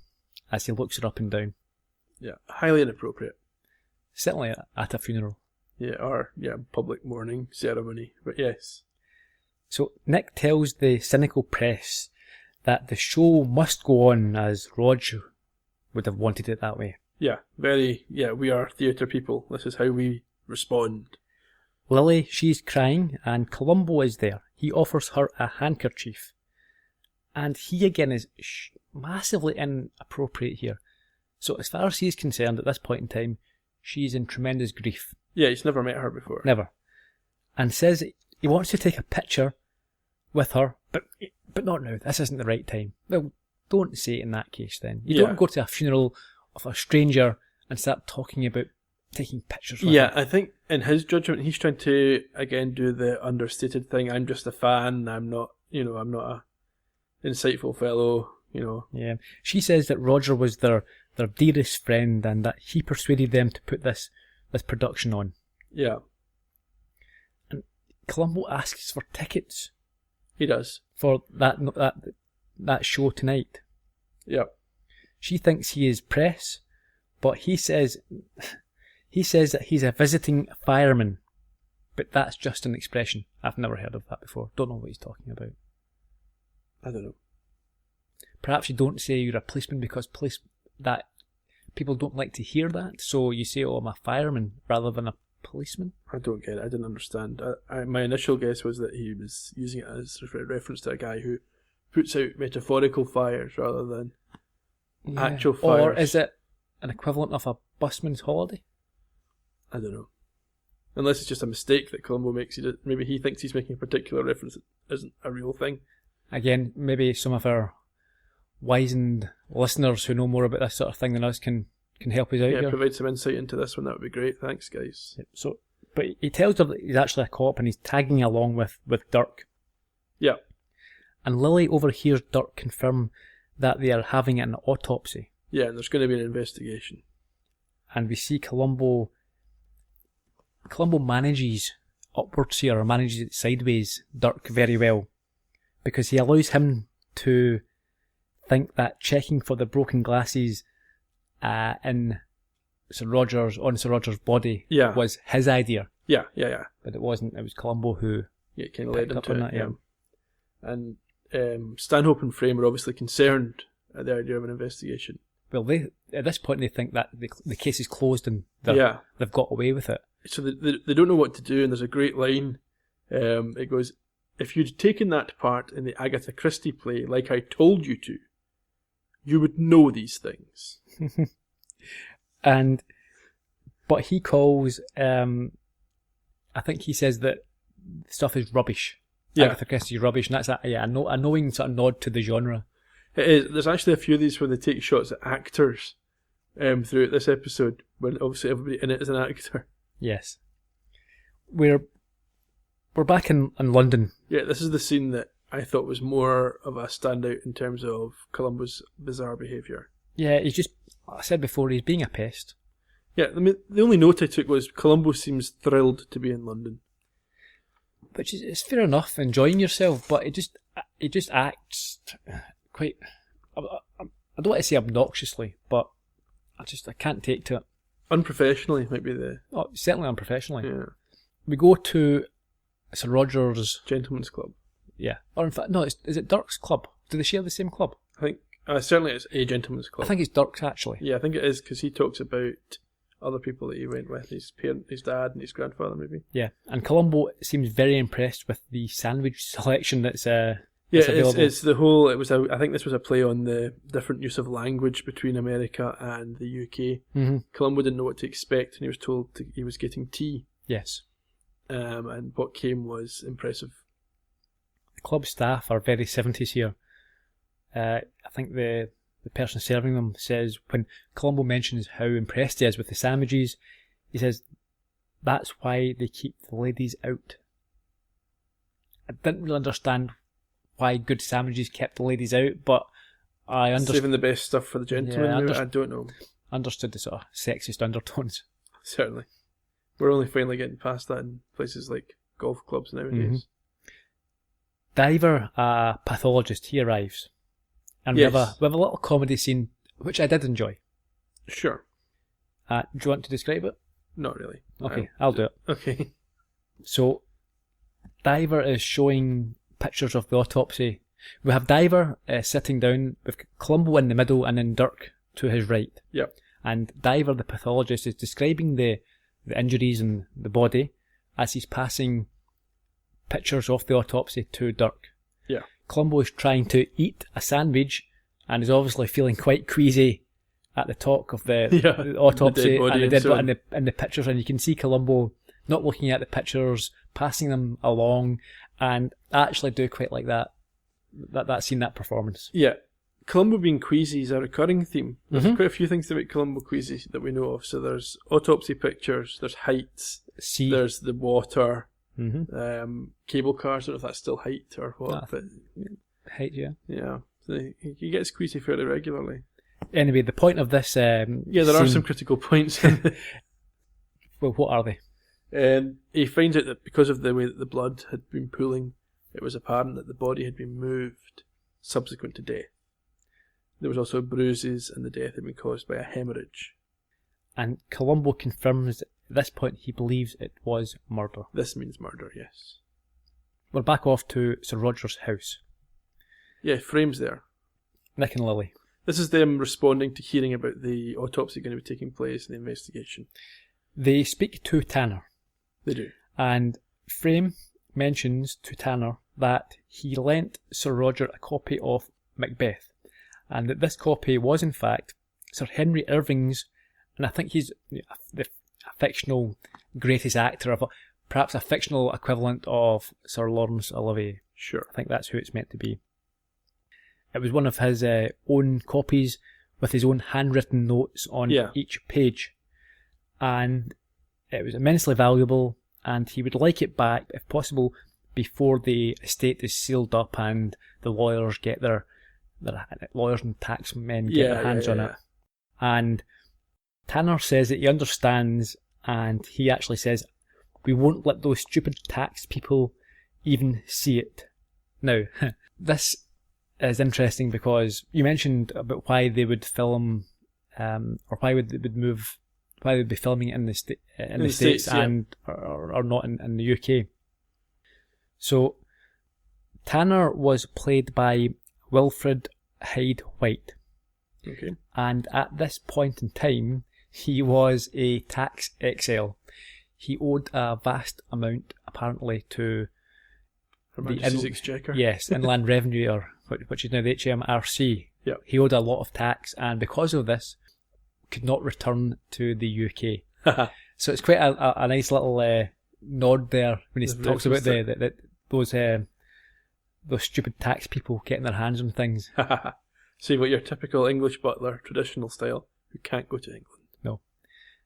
as he looks her up and down. Yeah, highly inappropriate. Certainly at a funeral. Yeah, or public mourning ceremony, but yes. So Nick tells the cynical press that the show must go on as Rog would have wanted it that way. Yeah, we are theatre people. This is how we respond. Lily, she's crying, and Columbo is there. He offers her a handkerchief. And he again is massively inappropriate here. So as far as he's concerned, at this point in time, she's in tremendous grief. Yeah, he's never met her before. Never. And says he wants to take a picture with her, but not now. This isn't the right time. Well, don't say it in that case then. You don't go to a funeral of a stranger and start talking about taking pictures with her. I think in his judgment, he's trying to, again, do the understated thing. I'm just a fan. I'm not a insightful fellow. you know. Yeah. She says that Roger was their dearest friend and that he persuaded them to put this production on. Yeah. And Columbo asks for tickets. He does. For that show tonight. Yeah. She thinks he is press, but he says that he's a visiting fireman. But that's just an expression. I've never heard of that before. Don't know what he's talking about. I don't know. Perhaps you don't say you're a policeman because that people don't like to hear that. So you say, "Oh, I'm a fireman," rather than a policeman. I don't get it. I didn't understand. My initial guess was that he was using it as a reference to a guy who puts out metaphorical fires rather than actual fires. Or is it an equivalent of a busman's holiday? I don't know. Unless it's just a mistake that Columbo makes. Maybe he thinks he's making a particular reference that isn't a real thing. Again, maybe some of our wizened listeners who know more about this sort of thing than us can help us out here. Provide some insight into this one. That would be great. Thanks, guys. Yep. So, but he tells her that he's actually a cop and he's tagging along with Dirk. Yeah. And Lily overhears Dirk confirm that they are having an autopsy. Yeah, and there's going to be an investigation. And we see Columbo manages upwards here, or manages it sideways, Dirk very well. Because he allows him to think that checking for the broken glasses on Sir Roger's body was his idea. Yeah. But it wasn't. It was Columbo who kind of led him up to on it. that. Yeah. And Stanhope and Frame are obviously concerned at the idea of an investigation. Well, at this point they think that the case is closed and they've got away with it. So they don't know what to do, and there's a great line. It goes, "If you'd taken that part in the Agatha Christie play like I told you to, you would know these things." But he calls, I think he says that stuff is rubbish. Yeah. Agatha Christie is rubbish, and that's a knowing sort of nod to the genre. It is. There's actually a few of these where they take shots at actors throughout this episode, when obviously everybody in it is an actor. Yes. We're back in London. Yeah, this is the scene that I thought was more of a standout in terms of Columbo's bizarre behaviour. Yeah, he's just, I said before, he's being a pest. Yeah, I mean, the only note I took was Columbo seems thrilled to be in London. Which is, it's fair enough, enjoying yourself, but he just acts quite, I don't want to say obnoxiously, but I can't take to it. Unprofessionally might be the... Oh, certainly unprofessionally. Yeah. We go to Sir Roger's... Gentleman's Club. Yeah. Or in fact, no, is it Dirk's club? Do they share the same club? I think, certainly it's a gentleman's club. I think it's Dirk's actually. Yeah, I think it is, because he talks about other people that he went with, his dad and his grandfather maybe. Yeah, and Columbo seems very impressed with the sandwich selection that's available. It's the whole, I think this was a play on the different use of language between America and the UK. Mm-hmm. Columbo didn't know what to expect, and he was told he was getting tea. Yes. And what came was impressive. The club staff are very 70s here. I think the person serving them says, when Columbo mentions how impressed he is with the sandwiches, he says, that's why they keep the ladies out. I didn't really understand why good sandwiches kept the ladies out, but I understood. Saving the best stuff for the gentlemen, I don't know. Understood the sort of sexist undertones. Certainly. We're only finally getting past that in places like golf clubs nowadays. Mm-hmm. Diver, a pathologist, he arrives. And yes. we have a little comedy scene, which I did enjoy. Sure. Do you want to describe it? Not really. Okay, I'll do it. Okay. So, Diver is showing pictures of the autopsy. We have Diver sitting down with Columbo in the middle and then Dirk to his right. Yep. And Diver, the pathologist, is describing the injuries in the body as he's passing pictures of the autopsy to Dirk. Yeah. Columbo is trying to eat a sandwich and is obviously feeling quite queasy at the talk of the autopsy and the dead body and the pictures, and you can see Columbo not looking at the pictures, passing them along, and I actually do quite like that scene, that performance. Yeah. Columbo being queasy is a recurring theme. There's quite a few things to make Columbo queasy that we know of. So there's autopsy pictures, there's heights, there's the water, cable cars. I don't know if that's still height or what. Height, yeah. Yeah. So he gets queasy fairly regularly. Anyway, the point of this Yeah, there are some critical points. Well, what are they? He finds out that because of the way that the blood had been pooling, it was apparent that the body had been moved subsequent to death. There was also bruises, and the death had been caused by a hemorrhage. And Columbo confirms that at this point he believes it was murder. This means murder, yes. We're back off to Sir Roger's house. Yeah, Frame's there. Nick and Lily. This is them responding to hearing about the autopsy going to be taking place in the investigation. They speak to Tanner. They do. And Frame mentions to Tanner that he lent Sir Roger a copy of Macbeth, and that this copy was in fact Sir Henry Irving's, and I think he's a fictional greatest actor, of perhaps a fictional equivalent of Sir Laurence Olivier. Sure. I think that's who it's meant to be. It was one of his own copies with his own handwritten notes on each page, and it was immensely valuable, and he would like it back, if possible, before the estate is sealed up and the lawyers get their lawyers and taxmen get their hands on it. And Tanner says that he understands, and he actually says, "We won't let those stupid tax people even see it." Now, this is interesting because you mentioned about why they would film, or why they would be filming it in the States and or not in the UK. So, Tanner was played by Wilfred Hyde-White. Okay. And at this point in time, he was a tax exile. He owed a vast amount, apparently, to Her Majesty's Exchequer. Yes, Inland Revenue, or which is now the HMRC. Yeah. He owed a lot of tax, and because of this, could not return to the UK. So it's quite a nice little nod there when he talks about those stupid tax people getting their hands on things. So you've got your typical English butler, traditional style, who can't go to England. No.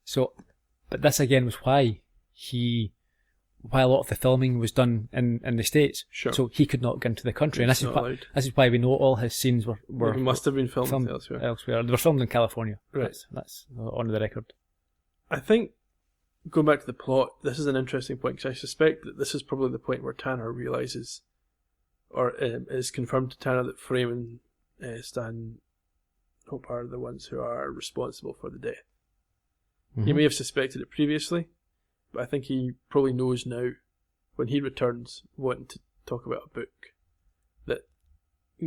So, but this again was why a lot of the filming was done in the States. Sure. So he could not get into the country. And this is why we know all his scenes were must have been filmed elsewhere. They were filmed in California. Right. That's on the record. I think, going back to the plot, this is an interesting point, because I suspect that this is probably the point where Tanner realises, or is confirmed to Tanner, that Frame and Stanhope are the ones who are responsible for the death. Mm-hmm. He may have suspected it previously, but I think he probably knows now, when he returns wanting to talk about a book, that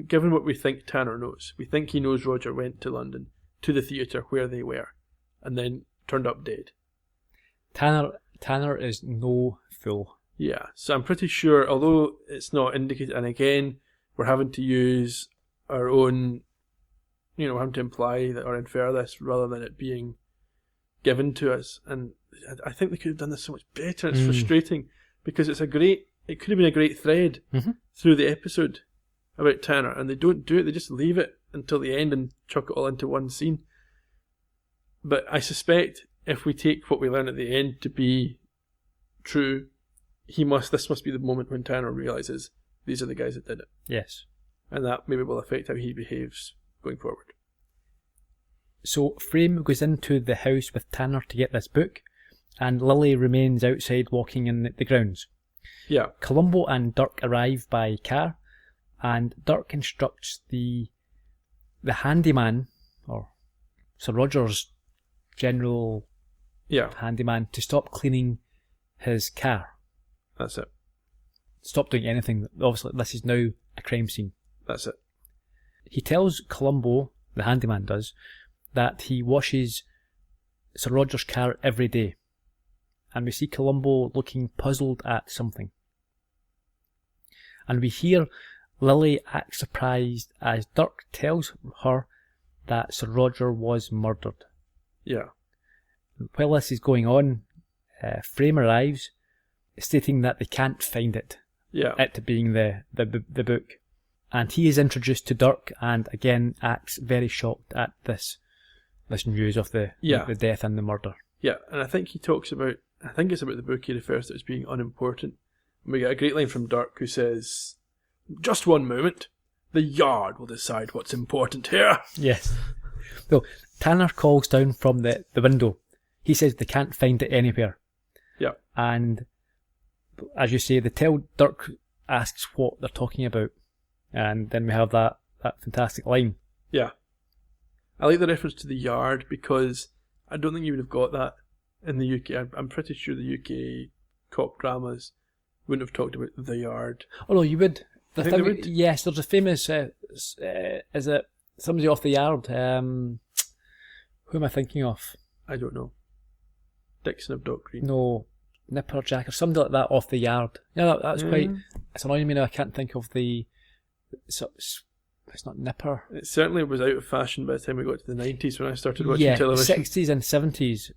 given what we think Tanner knows, we think he knows Roger went to London, to the theatre where they were, and then turned up dead. Tanner is no fool. Yeah, so I'm pretty sure, although it's not indicated, and again, we're having to use our own, we're having to imply that or infer this rather than it being given to us, and I think they could have done this so much better. It's frustrating because it could have been a great thread through the episode about Tanner, and they don't do it. They just leave it until the end and chuck it all into one scene. But I suspect if we take what we learn at the end to be true, this must be the moment when Tanner realises these are the guys that did it. Yes. And that maybe will affect how he behaves going forward. So Frame goes into the house with Tanner to get this book, and Lily remains outside walking in the grounds. Yeah. Columbo and Dirk arrive by car, and Dirk instructs the handyman, or Sir Roger's general handyman, to stop cleaning his car. That's it. Stop doing anything. Obviously, this is now a crime scene. That's it. He tells Columbo, the handyman does, that he washes Sir Roger's car every day. And we see Columbo looking puzzled at something. And we hear Lily act surprised as Dirk tells her that Sir Roger was murdered. Yeah. While this is going on, Frame arrives, stating that they can't find it. Yeah. It being the book. And he is introduced to Dirk, and again acts very shocked at this news of the death and the murder. Yeah, and I think he talks about, I think it's about the book he refers to as being unimportant. And we get a great line from Dirk who says, "Just one moment. The yard will decide what's important here. Yes. So Tanner calls down from the window. He says they can't find it anywhere. Yeah. And as you say, they tell Dirk asks what they're talking about. And then we have that fantastic line. Yeah. I like the reference to the yard because I don't think you would have got that in the UK. I'm pretty sure the UK cop dramas wouldn't have talked about the yard. Oh no, you would. I think they would. Yes, there's a famous, is it somebody off the yard? Who am I thinking of? I don't know. Dixon of Dock Green. No, Nipper Jack or somebody like that off the yard. Yeah, that's quite. It's annoying me now. I can't think of the. It's not Nipper. It certainly was out of fashion by the time we got to the 90s when I started watching television. 60s and 70s.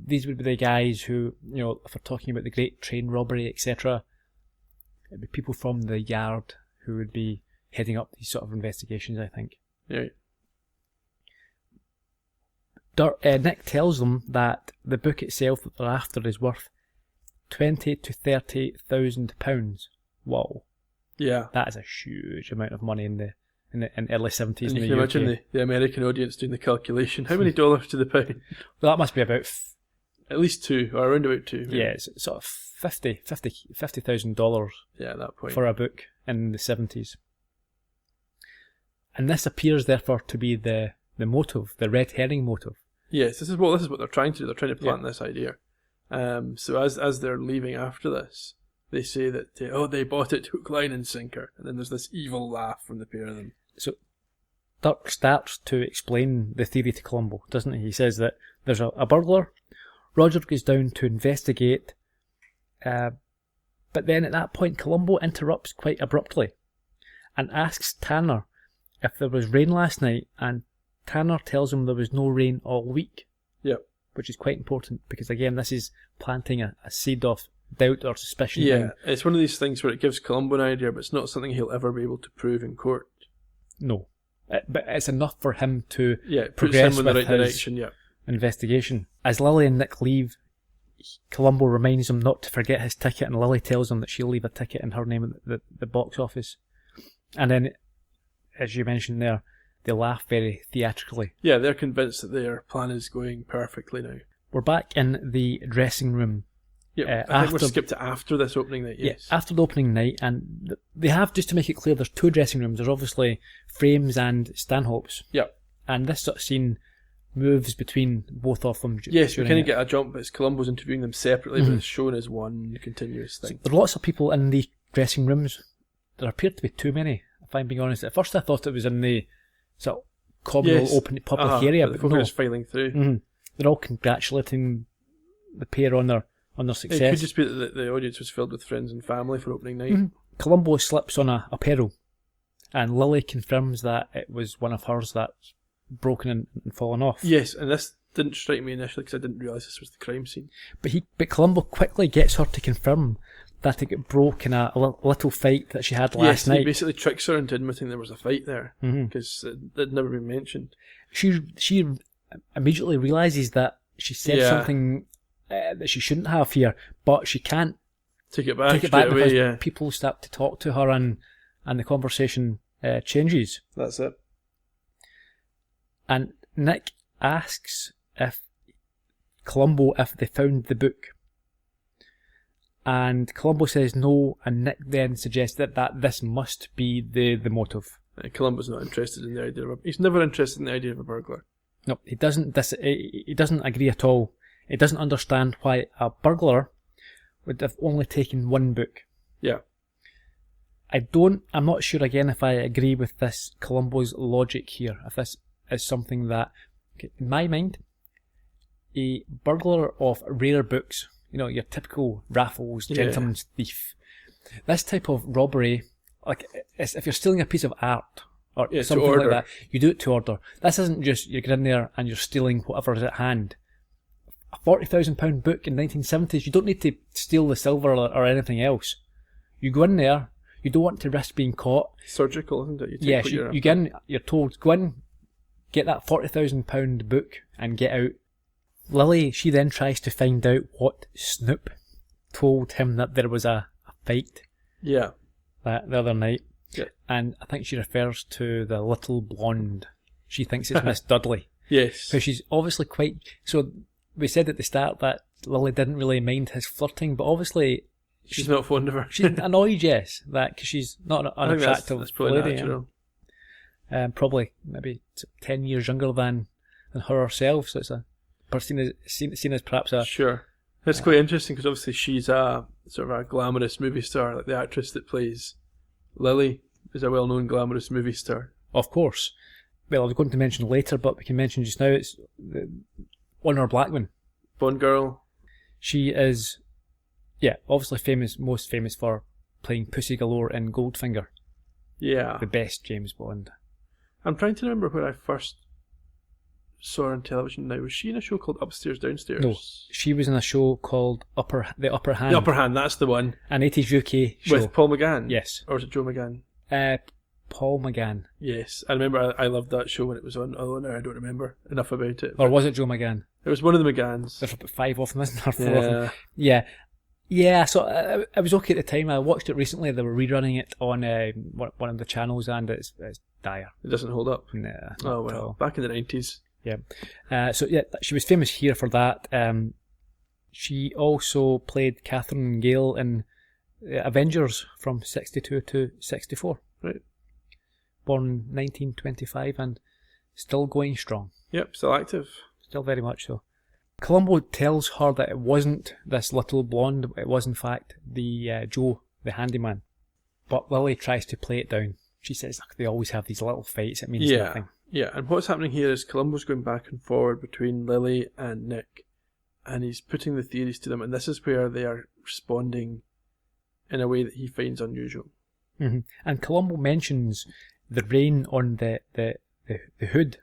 These would be the guys who, if we're talking about the Great Train Robbery, etc., it'd be people from the yard who would be heading up these sort of investigations, I think. Yeah. Nick tells them that the book itself that they're after is worth £20,000 to £30,000. Whoa. Yeah. That is a huge amount of money in early 70s. And you can imagine the American audience doing the calculation. How many dollars to the pound? Well, that must be about... at least two, or around about two. Yeah, it's sort of $50,000 yeah, at that point. For a book in the 70s. And this appears, therefore, to be the motive, the red herring motive. Yes, this is what they're trying to do. They're trying to plant this idea. So as they're leaving after this, they say that, they bought it hook, line and sinker. And then there's this evil laugh from the pair of them. So Dirk starts to explain the theory to Columbo, doesn't he? He says that there's a burglar. Roger goes down to investigate. But then at that point, Columbo interrupts quite abruptly and asks Tanner if there was rain last night, and Tanner tells him there was no rain all week. Yep. Which is quite important because, again, this is planting a seed of doubt or suspicion. Yeah, it's one of these things where it gives Columbo an idea, but it's not something he'll ever be able to prove in court. No. But it's enough for him to progress him in the right direction, investigation. As Lily and Nick leave, Columbo reminds him not to forget his ticket, and Lily tells him that she'll leave a ticket in her name at the box office. And then, as you mentioned there, they laugh very theatrically. Yeah, they're convinced that their plan is going perfectly now. We're back in the dressing room. Yeah, I think we're skipped to after this opening night, yes. Yeah, after the opening night, and they have, just to make it clear, there's two dressing rooms. There's obviously Frames and Stanhope's. Yep. And this sort of scene moves between both of them. Yes, you kind of get a jump, but it's Columbo's interviewing them separately, but it's shown as one continuous thing. So there are lots of people in the dressing rooms. There appeared to be too many, if I'm being honest. At first I thought it was in the sort of communal open public area, but the is filing through. Mm-hmm. They're all congratulating the pair on their success. It could just be that the audience was filled with friends and family for opening night. Mm-hmm. Columbo slips on a peril, and Lily confirms that it was one of hers that's broken and fallen off. Yes, and this didn't strike me initially because I didn't realise this was the crime scene. But Columbo quickly gets her to confirm that it got broke in a little fight that she had last night. He basically tricks her into admitting there was a fight there because it had never been mentioned. She immediately realises that she said something that she shouldn't have here, but she can't take it back because people start to talk to her and the conversation changes. That's it. And Nick asks Columbo if they found the book. And Columbo says no, and Nick then suggests that this must be the motive. Columbo's not interested in the idea he's never interested in the idea of a burglar. No, he doesn't. He doesn't agree at all. He doesn't understand why a burglar would have only taken one book. Yeah. I'm not sure again if I agree with this Columbo's logic here. If this is something that, in my mind, a burglar of rare books, your typical Raffles gentleman's thief. This type of robbery, like if you're stealing a piece of art or something like that, you do it to order. This isn't just you get in there and you're stealing whatever is at hand. A £40,000 book in 1970s, you don't need to steal the silver or anything else. You go in there, you don't want to risk being caught. Surgical, isn't it? You get in, you're told, go in, get that £40,000 book and get out. Lily, she then tries to find out what Snoop told him that there was a fight. Yeah. The other night. Yeah. And I think she refers to the little blonde. She thinks it's Miss Dudley. Yes. So she's obviously quite... So we said at the start that Lily didn't really mind his flirting, but obviously... She's not fond of her. She's annoyed, yes, that because she's not an unattractive that's probably lady. natural. Probably maybe 10 years younger than her herself, so it's a person seen as perhaps a... Sure. It's quite interesting because obviously she's a sort of a glamorous movie star, like the actress that plays Lily is a well-known glamorous movie star. Of course. Well, I was going to mention later, but we can mention just now, it's Honor Blackman. Bond girl. She is, obviously most famous for playing Pussy Galore in Goldfinger. Yeah. The best James Bond. I'm trying to remember where I first saw her on television now. Was she in a show called Upstairs, Downstairs? No, she was in a show called The Upper Hand. The Upper Hand, that's the one. An 80s UK show. With Paul McGann? Yes. Or was it Joe McGann? Paul McGann. Yes, I remember I loved that show when it was on. Although now I don't remember enough about it. Or was it Joe McGann? It was one of the McGanns. There's about 5 of them, isn't there? 4 of them. Yeah. Yeah, so it was okay at the time. I watched it recently. They were rerunning it on one of the channels, and it's dire. It doesn't hold up? Nah. Oh, well. Back in the 90s. Yeah. She was famous here for that. She also played Catherine Gale in Avengers from 62 to 64. Right. Born 1925 and still going strong. Yep, still active. Still very much so. Columbo tells her that it wasn't this little blonde, it was in fact the Joe, the handyman. But Lily tries to play it down. She says, look, they always have these little fights, it means nothing. Yeah, and what's happening here is Columbo's going back and forward between Lily and Nick, and he's putting the theories to them, and this is where they are responding in a way that he finds unusual. Mm-hmm. And Columbo mentions the rain on the hood.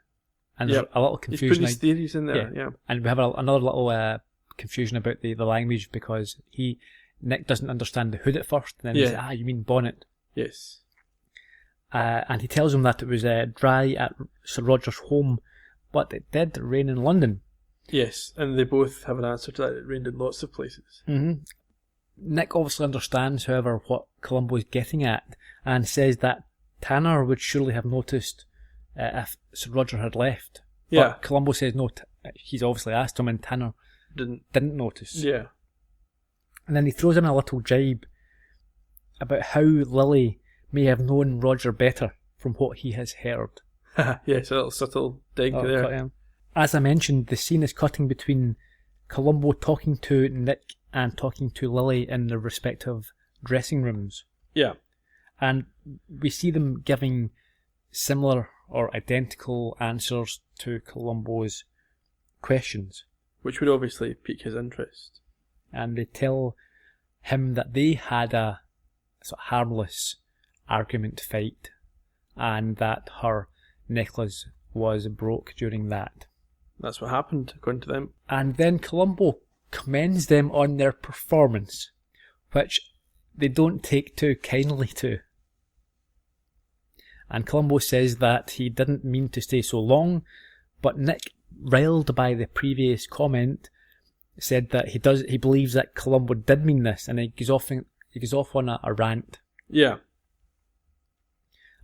And there's a little confusion. He's putting his theories in there, yeah. And we have another little confusion about the language because Nick doesn't understand the hood at first, and then he says, you mean bonnet. Yes. And he tells him that it was dry at Sir Roger's home, but it did rain in London. Yes, and they both have an answer to that. It rained in lots of places. Mm-hmm. Nick obviously understands, however, what Columbo is getting at, and says that Tanner would surely have noticed if Sir Roger had left. Yeah. But Columbo says no, he's obviously asked him, and Tanner didn't notice. Yeah. And then he throws in a little jibe about how Lily may have known Roger better from what he has heard. Yes, a little subtle dig there. As I mentioned, the scene is cutting between Columbo talking to Nick and talking to Lily in their respective dressing rooms. Yeah. And we see them giving similar or identical answers to Columbo's questions. Which would obviously pique his interest. And they tell him that they had a sort of harmless argument fight and that her necklace was broke during that. That's what happened, according to them. And then Columbo commends them on their performance, which they don't take too kindly to. And Columbo says that he didn't mean to stay so long, but Nick, riled by the previous comment, said that he believes that Columbo did mean this, and he goes off on a rant. Yeah.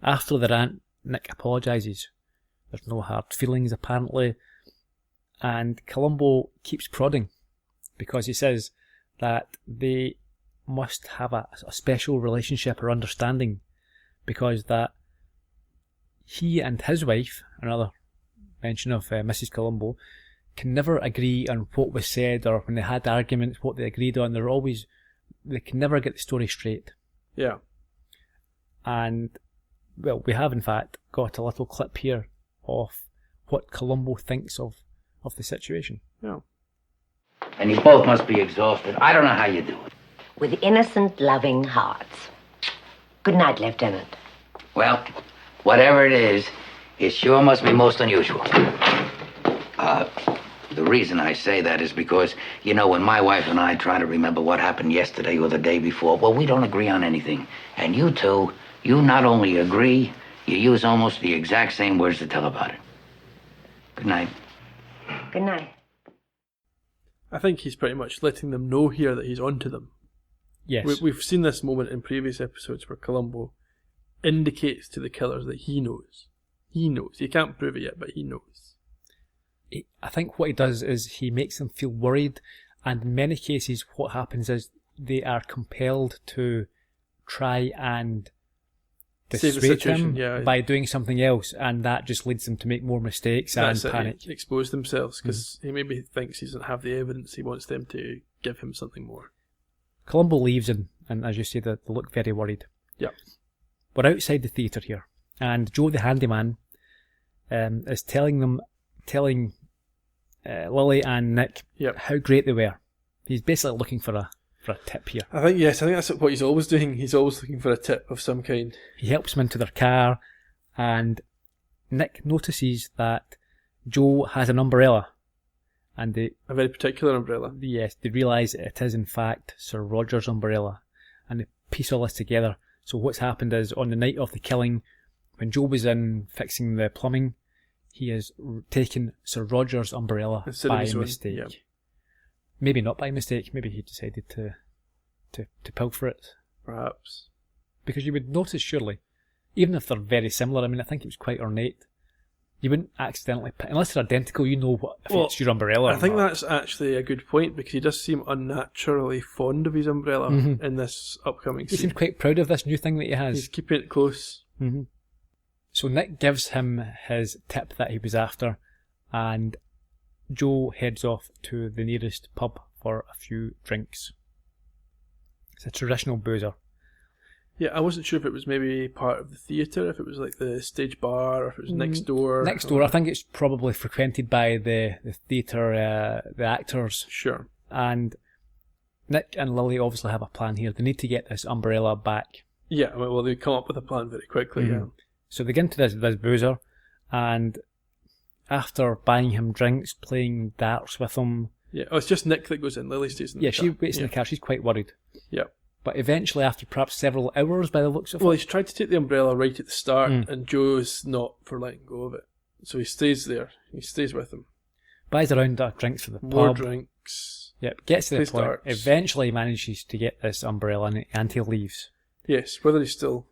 After the rant, Nick apologises. There's no hard feelings apparently, and Columbo keeps prodding because he says that they must have a special relationship or understanding, because that he and his wife, another mention of Mrs. Columbo, can never agree on what was said, or when they had arguments, what they agreed on. They can never get the story straight. Yeah. And, well, we have in fact got a little clip here of what Columbo thinks of the situation. Yeah. And you both must be exhausted. I don't know how you do it. With innocent, loving hearts. Good night, Lieutenant. Well, whatever it is, it sure must be most unusual. The reason I say that is because, when my wife and I try to remember what happened yesterday or the day before, well, we don't agree on anything. And you two, you not only agree, you use almost the exact same words to tell about it. Good night. Good night. I think he's pretty much letting them know here that he's onto them. Yes. We've seen this moment in previous episodes where Columbo indicates to the killers that he knows. He knows. He can't prove it yet, but he knows. I think what he does is he makes them feel worried, and in many cases what happens is they are compelled to try and dissuade him by doing something else, and that just leads them to make more mistakes and panic. Expose themselves, because he maybe thinks he doesn't have the evidence. He wants them to give him something more. Columbo leaves, and as you say, they look very worried. Yeah. We're outside the theatre here, and Joe the handyman is telling Lily and Nick how great they were. He's basically looking for a tip here. I think that's what he's always doing. He's always looking for a tip of some kind. He helps them into their car, and Nick notices that Joe has an umbrella, and a very particular umbrella. Yes, they realise it is in fact Sir Roger's umbrella, and they piece all this together. So what's happened is, on the night of the killing, when Joe was in fixing the plumbing, he has taken Sir Roger's umbrella by mistake. Yeah. Maybe not by mistake. Maybe he decided to pilfer it. Perhaps. Because you would notice, surely, even if they're very similar, I mean, I think it was quite ornate, you wouldn't accidentally pick, unless they're identical, you know if it's your umbrella. I think that's actually a good point, because he does seem unnaturally fond of his umbrella in this upcoming scene. He seems quite proud of this new thing that he has. He's keeping it close. Mm-hmm. So Nick gives him his tip that he was after, and Joe heads off to the nearest pub for a few drinks. It's a traditional boozer. Yeah, I wasn't sure if it was maybe part of the theatre, if it was like the stage bar, or if it was next door. Next door, I think it's probably frequented by the theatre, the actors. Sure. And Nick and Lily obviously have a plan here. They need to get this umbrella back. Yeah, well, they come up with a plan very quickly, yeah. So they get into this boozer, and after buying him drinks, playing darts with him... Yeah, it's just Nick that goes in. Lily stays in the car. Yeah, she waits in the car. She's quite worried. Yeah. But eventually, after perhaps several hours by the looks of it... Well, he's tried to take the umbrella right at the start, and Joe's not for letting go of it. So he stays there. He stays with him. Buys a round of drinks for the pub. More drinks. Yep, gets to the point. Darts. Eventually manages to get this umbrella, and he leaves. Yes, whether he's still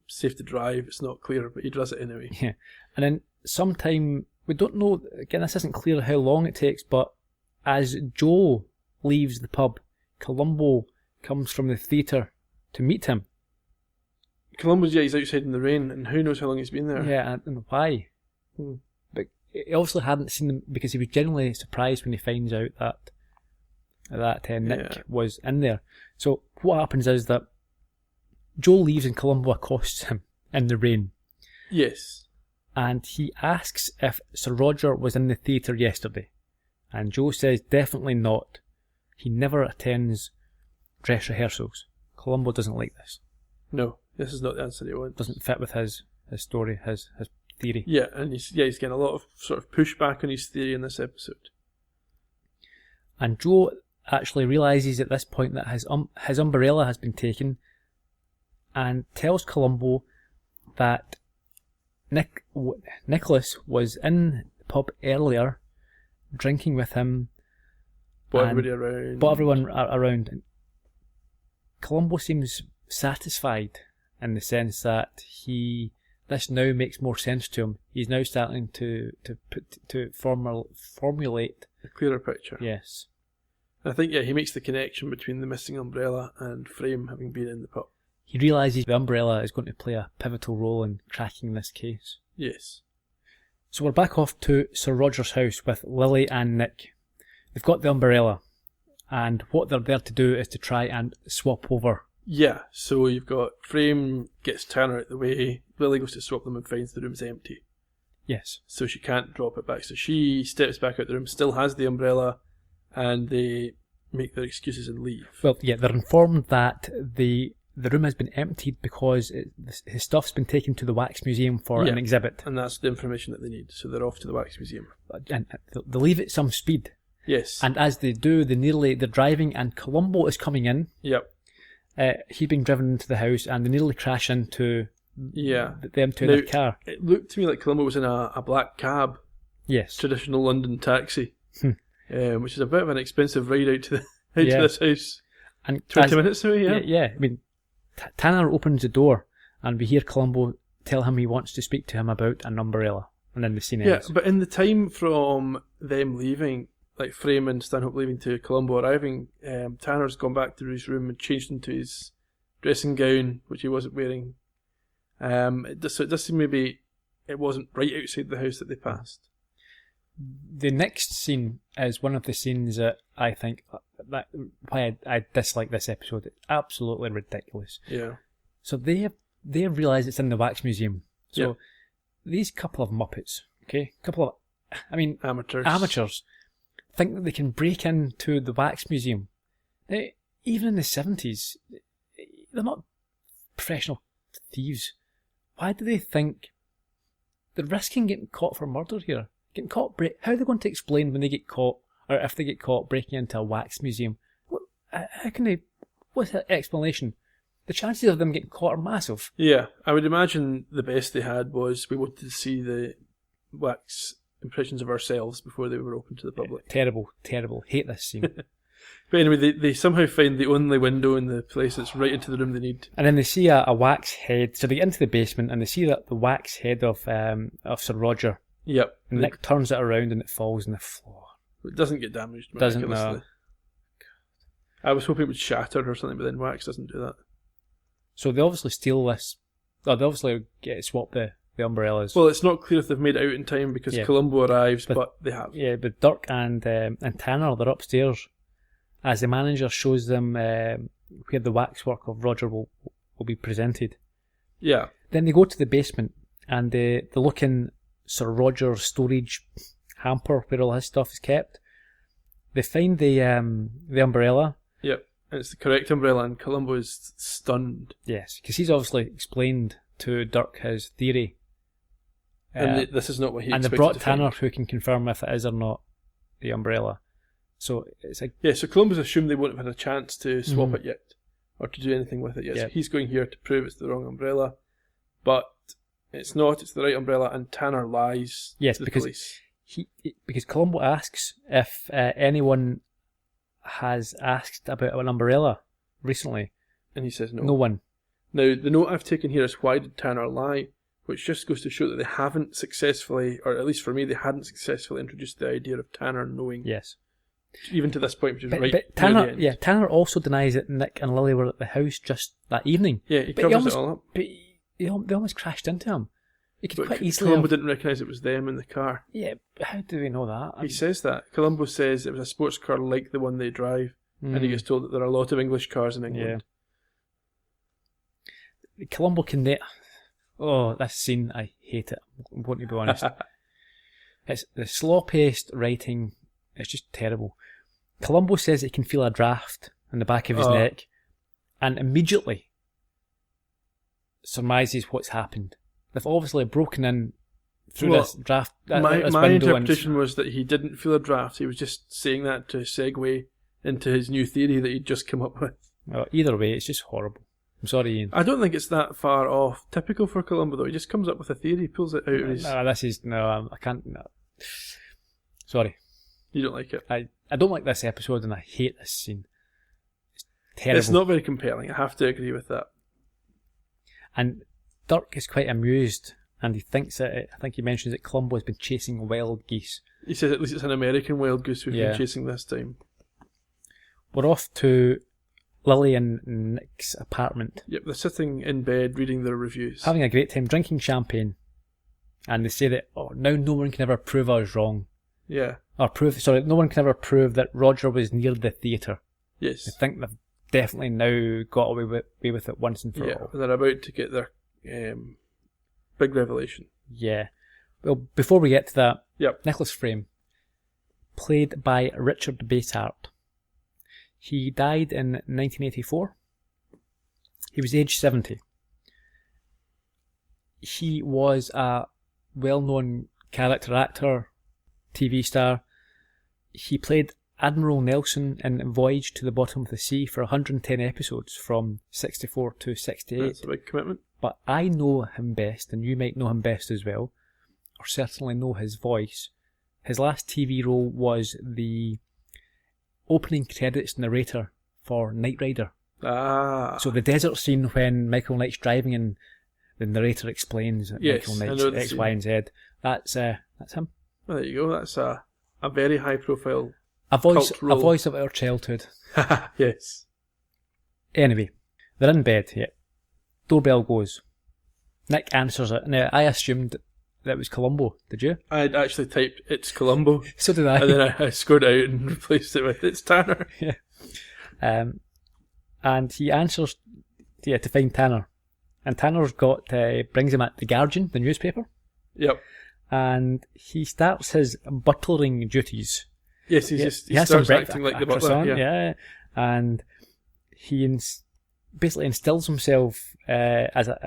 safe to drive, it's not clear, but he does it anyway. Yeah. And then sometime, we don't know, again, this isn't clear how long it takes, but as Joe leaves the pub, Columbo comes from the theatre to meet him. Columbo's, he's outside in the rain, and who knows how long he's been there. Yeah, I don't know why. But he obviously hadn't seen them, because he was genuinely surprised when he finds out that Nick was in there. So what happens is that Joe leaves and Columbo accosts him in the rain. Yes. And he asks if Sir Roger was in the theatre yesterday. And Joe says definitely not. He never attends dress rehearsals. Columbo doesn't like this. No, this is not the answer he wants. Doesn't fit with his story, his theory. Yeah, and he's getting a lot of sort of pushback on his theory in this episode. And Joe actually realises at this point that his umbrella has been taken, and tells Columbo that Nicholas was in the pub earlier, drinking with him. Brought everyone around. Columbo seems satisfied in the sense that this now makes more sense to him. He's now starting to formulate a clearer picture. Yes. I think he makes the connection between the missing umbrella and Frame having been in the pub. He realises the umbrella is going to play a pivotal role in cracking this case. Yes. So we're back off to Sir Roger's house with Lily and Nick. They've got the umbrella, and what they're there to do is to try and swap over. Yeah, so you've got Frame gets Tanner out the way, Lily goes to swap them and finds the room's empty. Yes. So she can't drop it back. So she steps back out the room, still has the umbrella, and they make their excuses and leave. Well, yeah, they're informed that the room has been emptied because his stuff's been taken to the Wax Museum for an exhibit. And that's the information that they need, so they're off to the Wax Museum. And they leave at some speed. Yes. And as they do, they're driving, and Columbo is coming in. Yep. He's being driven into the house, and they nearly crash into them two in their car. It looked to me like Columbo was in a black cab. Yes. Traditional London taxi. Which is a bit of an expensive ride out to this house. And 20 minutes away, Yeah, I mean, Tanner opens the door, And we hear Columbo tell him he wants to speak to him about an umbrella. And then the scene ends. Yeah, but in the time from them leaving, like Frame and Stanhope leaving to Columbo arriving, Tanner's gone back to his room and changed into his dressing gown, which he wasn't wearing. It does seem maybe it wasn't right outside the house that they passed. The next scene is one of the scenes that I think that why I dislike this episode. It's absolutely ridiculous. Yeah. So they realise it's in the wax museum. So these couple of muppets, amateurs, think that they can break into the wax museum. Now, even in the 70s, they're not professional thieves. Why do they think they're risking getting caught for murder here? Getting caught, how are they going to explain when they get caught, or if they get caught breaking into a wax museum? How can they? What's the explanation? The chances of them getting caught are massive. Yeah, I would imagine the best they had was we wanted to see the wax impressions of ourselves before they were open to the public. Terrible. Hate this scene. But anyway, they somehow find the only window in the place that's right into the room they need. And then they see a wax head. So they get into the basement and they see that the wax head of Sir Roger. Yep. And Nick turns it around and it falls on the floor. It doesn't get damaged. Doesn't, no. I was hoping it would shatter or something, but then wax doesn't do that. So they obviously steal this. They obviously swap the umbrellas. Well, it's not clear if they've made it out in time because Columbo arrives, but they have. Yeah, but Dirk and Tanner, they're upstairs as the manager shows them where the waxwork of Roger will be presented. Yeah. Then they go to the basement and they look in Sir Roger's storage hamper where all his stuff is kept. They find the umbrella. Yep. And it's the correct umbrella, and Columbo is stunned. Yes, because he's obviously explained to Dirk his theory. And this is not what he expected. And they brought Tanner, who can confirm if it is or not the umbrella. So it's like... Yeah, so Columbo's assumed they won't have had a chance to swap it yet, or to do anything with it yet. So he's going here to prove it's the wrong umbrella, but it's not, it's the right umbrella, and Tanner lies to the police. Because Columbo asks if anyone has asked about an umbrella recently. And he says no. No one. Now, the note I've taken here is why did Tanner lie? Which just goes to show that they haven't successfully, or at least for me, they hadn't successfully introduced the idea of Tanner knowing. Yes. Even to this point, which is but Tanner, Tanner also denies that Nick and Lily were at the house just that evening. Yeah, he covers it all up. But they almost crashed into him. He could quite easily. Columbo didn't recognise it was them in the car. Yeah, but how do we know that? He says that. Columbo says it was a sports car like the one they drive, and he gets told that there are a lot of English cars in England. Yeah. Columbo can... Oh, this scene, I hate it. I'm going to be honest. It's the slow-paced writing. It's just terrible. Columbo says he can feel a draft in the back of his neck, and immediately surmises what's happened. They've obviously broken in through this draft. My interpretation was that he didn't feel a draft. He was just saying that to segue into his new theory that he'd just come up with. Well, either way, it's just horrible. I'm sorry, Ian. I don't think it's that far off. Typical for Columbo, though. He just comes up with a theory, pulls it out of his... I can't... No. Sorry. You don't like it? I don't like this episode, and I hate this scene. It's terrible. It's not very compelling. I have to agree with that. And Dirk is quite amused, and he thinks that... I think he mentions that Columbo has been chasing wild geese. He says at least it's an American wild goose we've been chasing this time. We're off to Lily and Nick's apartment. Yep, they're sitting in bed reading their reviews. Having a great time, drinking champagne. And they say that, now no one can ever prove I was wrong. Yeah. No one can ever prove that Roger was near the theatre. Yes. I think they've definitely now got away with it once and for all. Yeah, they're about to get their big revelation. Yeah. Well, before we get to that, Nicholas Frame, played by Richard Basehart. He died in 1984. He was aged 70. He was a well-known character actor, TV star. He played Admiral Nelson in Voyage to the Bottom of the Sea for 110 episodes from 64 to 68. That's a big commitment. But I know him best, and you might know him best as well, or certainly know his voice. His last TV role was the opening credits narrator for Knight Rider. Ah. So the desert scene when Michael Knight's driving and the narrator explains that Yes, Michael I Knight's know the X, scene. Y, and Z. That's him. Well, there you go. That's a very high profile. A Cult role. voice of our childhood. Yes. Anyway, they're in bed. Yeah. Doorbell goes. Nick answers it. Now, I assumed that it was Columbo. Did you? I'd actually typed "It's Columbo," So did I. and then I scored out and replaced it with "It's Tanner." Yeah. And he answers, to find Tanner. And Tanner's brings him at The Guardian, the newspaper. Yep. And he starts his butlering duties. Yes, he has some starts acting like the butler. croissant, Yeah. And he basically instills himself as a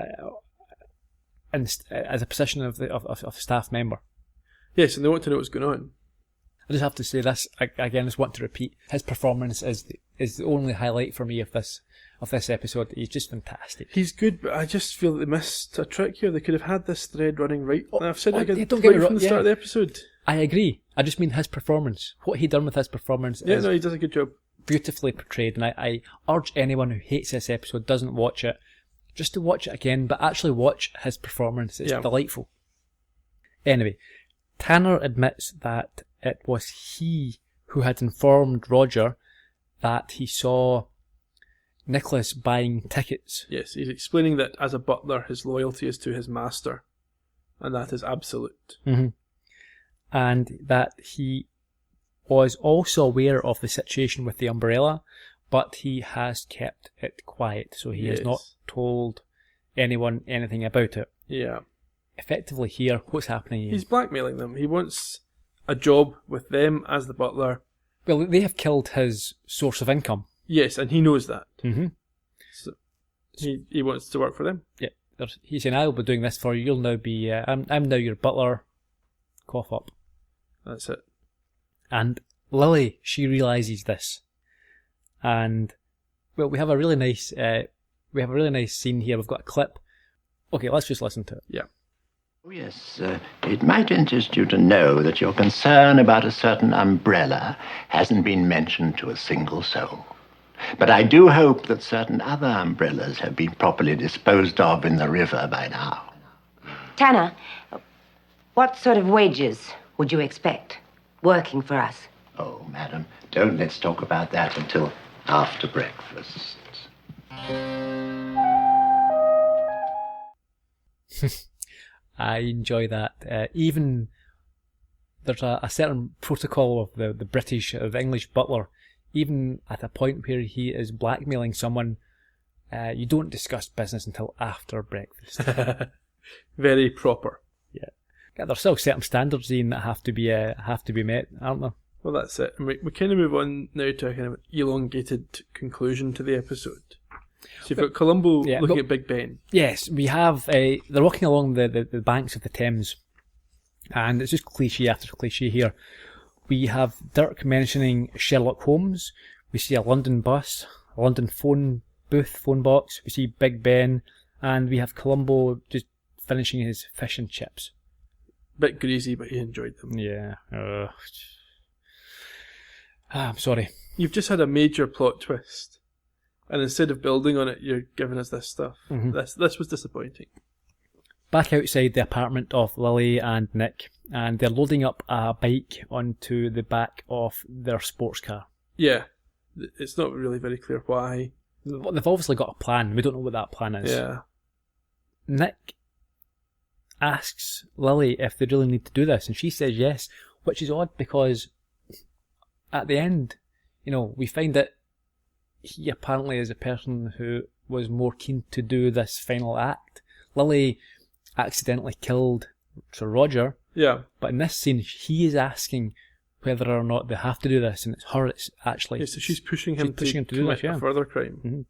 position of a staff member. Yes, and they want to know what's going on. I just have to say this again. Just want to repeat his performance is the only highlight for me of this episode. He's just fantastic. He's good, but I just feel that they missed a trick here. They could have had this thread running right. I've said it again, don't get me right wrong, from the start of the episode. I agree. I just mean his performance. What he done with his performance Yeah, is no, he does a good job. beautifully portrayed, and I urge anyone who hates this episode, doesn't watch it, just to watch it again, but actually watch his performance. It's delightful. Anyway, Tanner admits that it was he who had informed Roger that he saw Nicholas buying tickets. Yes, he's explaining that as a butler, his loyalty is to his master, and that is absolute. Mm-hmm. And that he was also aware of the situation with the umbrella, but he has kept it quiet, so he has not told anyone anything about it. Yeah. Effectively here, what's happening? He's blackmailing them. He wants a job with them as the butler. Well, they have killed his source of income. Yes, and he knows that. Mm-hmm. So he wants to work for them. Yeah, he's saying, "I will be doing this for you. You'll now be. I'm now your butler." Cough up. That's it. And Lily, she realizes this, and well, we have a really nice scene here. We've got a clip. Okay, let's just listen to it. Yeah. Oh, yes, it might interest you to know that your concern about a certain umbrella hasn't been mentioned to a single soul. But I do hope that certain other umbrellas have been properly disposed of in the river by now. Tanner, what sort of wages would you expect working for us? Oh, madam, don't let's talk about that until after breakfast. I enjoy that. Even there's a certain protocol of the British, of the English butler. Even at a point where he is blackmailing someone, you don't discuss business until after breakfast. Very proper. Yeah, there's still certain standards, Ian, that have to be met, aren't there? Well, that's it. And we kind of move on now to a kind of elongated conclusion to the episode. So you've got Columbo looking at Big Ben. Yes, we have. They're walking along the banks of the Thames, and it's just cliche after cliche here. We have Dirk mentioning Sherlock Holmes. We see a London bus, a London phone box. We see Big Ben, and we have Columbo just finishing his fish and chips. Bit greasy, but he enjoyed them. Yeah. I'm sorry. You've just had a major plot twist, and instead of building on it, you're giving us this stuff. Mm-hmm. This was disappointing. Back outside the apartment of Lily and Nick, and they're loading up a bike onto the back of their sports car. Yeah, it's not really very clear why. They've obviously got a plan. We don't know what that plan is. Yeah. Nick asks Lily if they really need to do this, and she says yes, which is odd because at the end, we find that he apparently is a person who was more keen to do this final act. Lily accidentally killed Sir Roger. Yeah. But in this scene, he is asking whether or not they have to do this, and it's her that's actually... Yeah, so she's pushing him to do commit this, yeah. a further crime. Mm-hmm.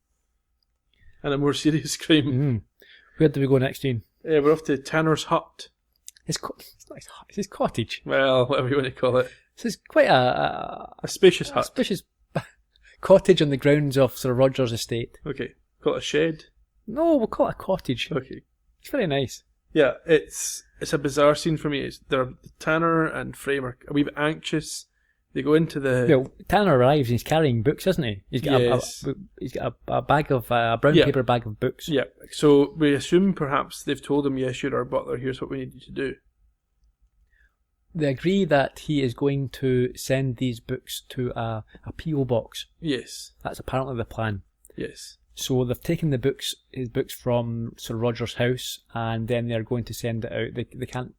And a more serious crime. Mm-hmm. Where do we go next, Ian? We're off to Tanner's hut. It's not his hut, it's his cottage. Well, whatever you want to call it. This is quite a spacious hut. A spacious cottage on the grounds of Sir Roger's estate. Okay. Call it a shed? No, we'll call it a cottage. Okay. It's very nice. Yeah, it's a bizarre scene for me. Tanner and Frame are a wee bit anxious. They go into the... Well, Tanner arrives and he's carrying books, isn't he? He's got he's got a bag of a brown paper bag of books. Yeah. So we assume perhaps they've told him, yes, you're our butler. Here's what we need you to do. They agree that he is going to send these books to a P.O. box. Yes. That's apparently the plan. Yes. So they've taken his books from Sir Roger's house, and then they're going to send it out. They can't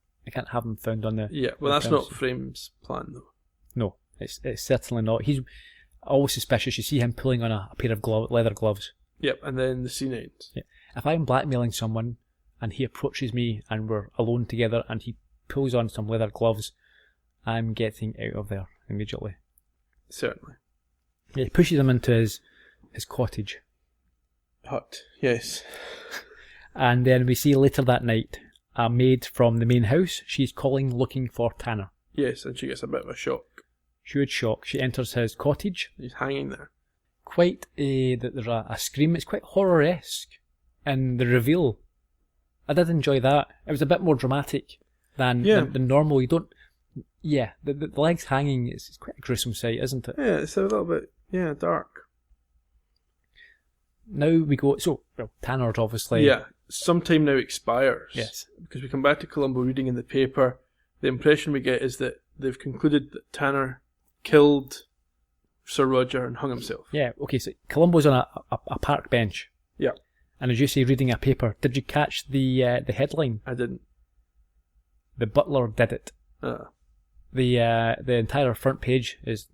have them found on the... Yeah, well, that's not Frame's plan, though. No, it's certainly not. He's always suspicious. You see him pulling on a pair of leather gloves. Yep, and then the scene ends. Yeah. If I'm blackmailing someone, and he approaches me, and we're alone together, and he pulls on some leather gloves, I'm getting out of there immediately. Certainly. Yeah, he pushes him into his cottage. Hut, yes. And then we see later that night a maid from the main house. She's calling, looking for Tanner. Yes, and she gets a bit of a shock. Huge shock. She enters his cottage. He's hanging there. There's a scream. It's quite horror-esque. And the reveal, I did enjoy that. It was a bit more dramatic than normal. You don't... Yeah, the legs hanging, it's quite a gruesome sight, isn't it? Yeah, it's a little bit, dark. Now we go... So, Tanner's obviously... Yeah, some time now expires. Yes. Because we come back to Columbo reading in the paper. The impression we get is that they've concluded that Tanner killed Sir Roger and hung himself. Yeah, okay, so Columbo's on a park bench. Yeah. And as you say, reading a paper. Did you catch the headline? I didn't. The butler did it. The entire front page is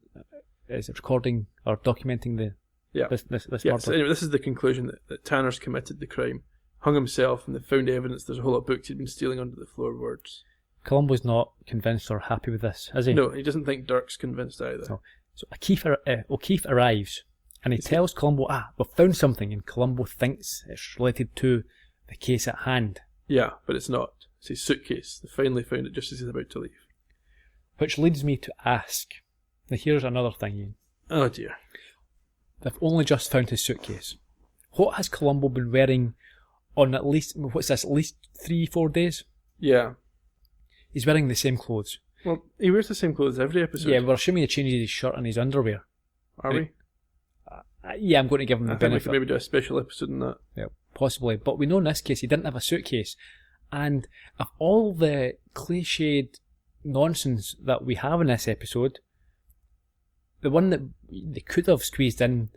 recording or documenting this murder. So anyway, this is the conclusion that Tanner's committed the crime, hung himself, and they found evidence. There's a whole lot of books he'd been stealing under the floorboards. Columbo's not convinced or happy with this, is he? No, he doesn't think Dirk's convinced either. No. So O'Keefe arrives and he tells Columbo, we've found something, and Columbo thinks it's related to the case at hand. Yeah, but it's not. It's his suitcase. They finally found it just as he's about to leave. Which leads me to ask, now here's another thing, Ian. Oh dear. They've only just found his suitcase. What has Columbo been wearing on at least 3-4 days? Yeah. He's wearing the same clothes. Well, he wears the same clothes every episode. Yeah, we're assuming he changes his shirt and his underwear. Are we? Yeah, I'm going to give him the benefit. I think we could maybe do a special episode on that. Yeah, possibly. But we know in this case he didn't have a suitcase. And of all the cliched nonsense that we have in this episode, the one that they could have squeezed in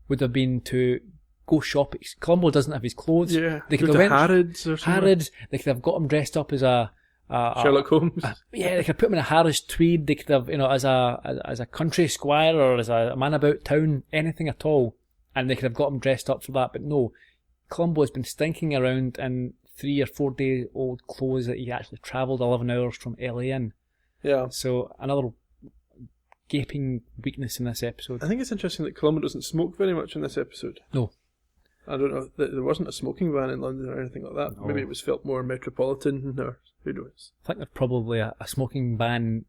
would have been to go shopping. Columbo doesn't have his clothes. Yeah, they could have went Harrods or something. Harrods. They could have got him dressed up as a Sherlock Holmes. They could put him in a Harris tweed. They could have, as a country squire or as a man about town, anything at all, and they could have got him dressed up for that. But no, Columbo has been stinking around in 3 or 4 day old clothes that he actually travelled 11 hours from LA in. Yeah. So another gaping weakness in this episode. I think it's interesting that Columbo doesn't smoke very much in this episode. No. I don't know. There wasn't a smoking ban in London or anything like that. No. Maybe it was felt more metropolitan, or who knows. I think there's probably a smoking ban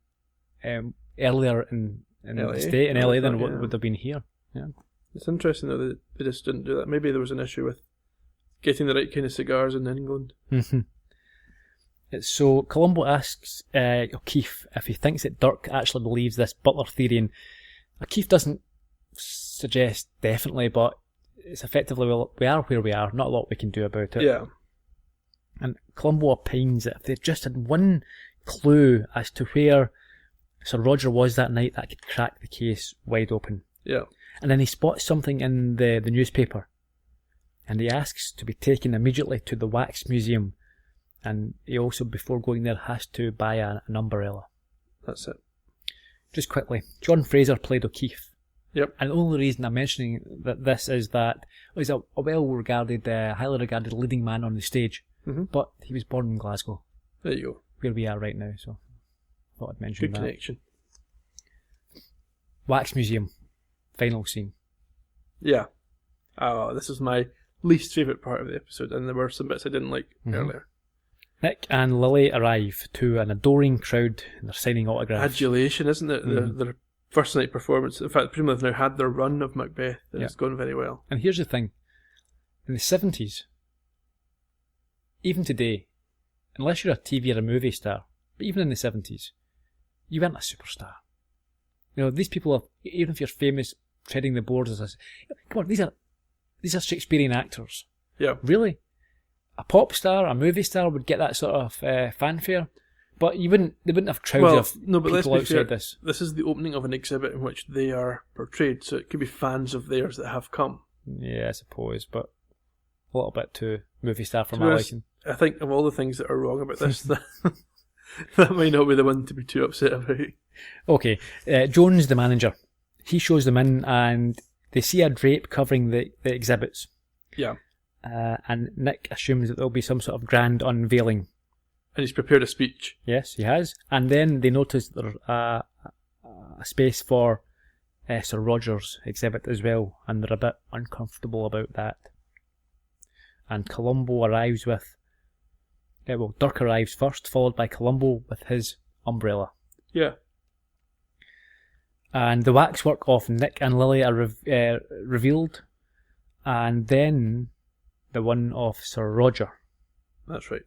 earlier in LA? the state, in LA, than what would have been here. Yeah. It's interesting though that they just didn't do that. Maybe there was an issue with getting the right kind of cigars in England. Mm-hmm. So Columbo asks O'Keefe if he thinks that Dirk actually believes this butler theory, and O'Keefe doesn't suggest definitely, but it's effectively, well, we are where we are, not a lot we can do about it. Yeah. And Columbo opines that if they just had one clue as to where Sir Roger was that night, that could crack the case wide open. Yeah. And then he spots something in the newspaper, and he asks to be taken immediately to the Wax Museum, and he also, before going there, has to buy an umbrella. That's it. Just quickly, John Fraser played O'Keefe. Yep. And the only reason I'm mentioning this is that he's a well-regarded, highly regarded leading man on the stage, but he was born in Glasgow. There you go. Where we are right now, so I thought I'd mention that. Good connection. Wax Museum, final scene. Yeah. Oh, this was my least favourite part of the episode, and there were some bits I didn't like earlier. Nick and Lily arrive to an adoring crowd, and they're signing autographs. Adulation, isn't it? Their first night performance. In fact, presumably they've now had their run of Macbeth, and it's gone very well. And here's the thing. In the 70s, even today, unless you're a TV or a movie star, but even in the 70s, you weren't a superstar. These people are, even if you're famous, treading the boards as come on, these are Shakespearean actors. Yeah. Really? A pop star, a movie star would get that sort of fanfare, but they wouldn't have crowds of no, but people let's be fair, outside this. This is the opening of an exhibit in which they are portrayed, so it could be fans of theirs that have come. Yeah, I suppose, but a little bit too movie star for To my be honest, liking. I think of all the things that are wrong about this, that might not be the one to be too upset about. Okay, Jones, the manager, he shows them in and they see a drape covering the exhibits. Yeah. And Nick assumes that there'll be some sort of grand unveiling. And he's prepared a speech. Yes, he has. And then they notice that there's a space for Sir Roger's exhibit as well, and they're a bit uncomfortable about that. And Columbo arrives with... Dirk arrives first, followed by Columbo with his umbrella. Yeah. And the waxwork of Nick and Lily are revealed, and then the one of Sir Roger. That's right.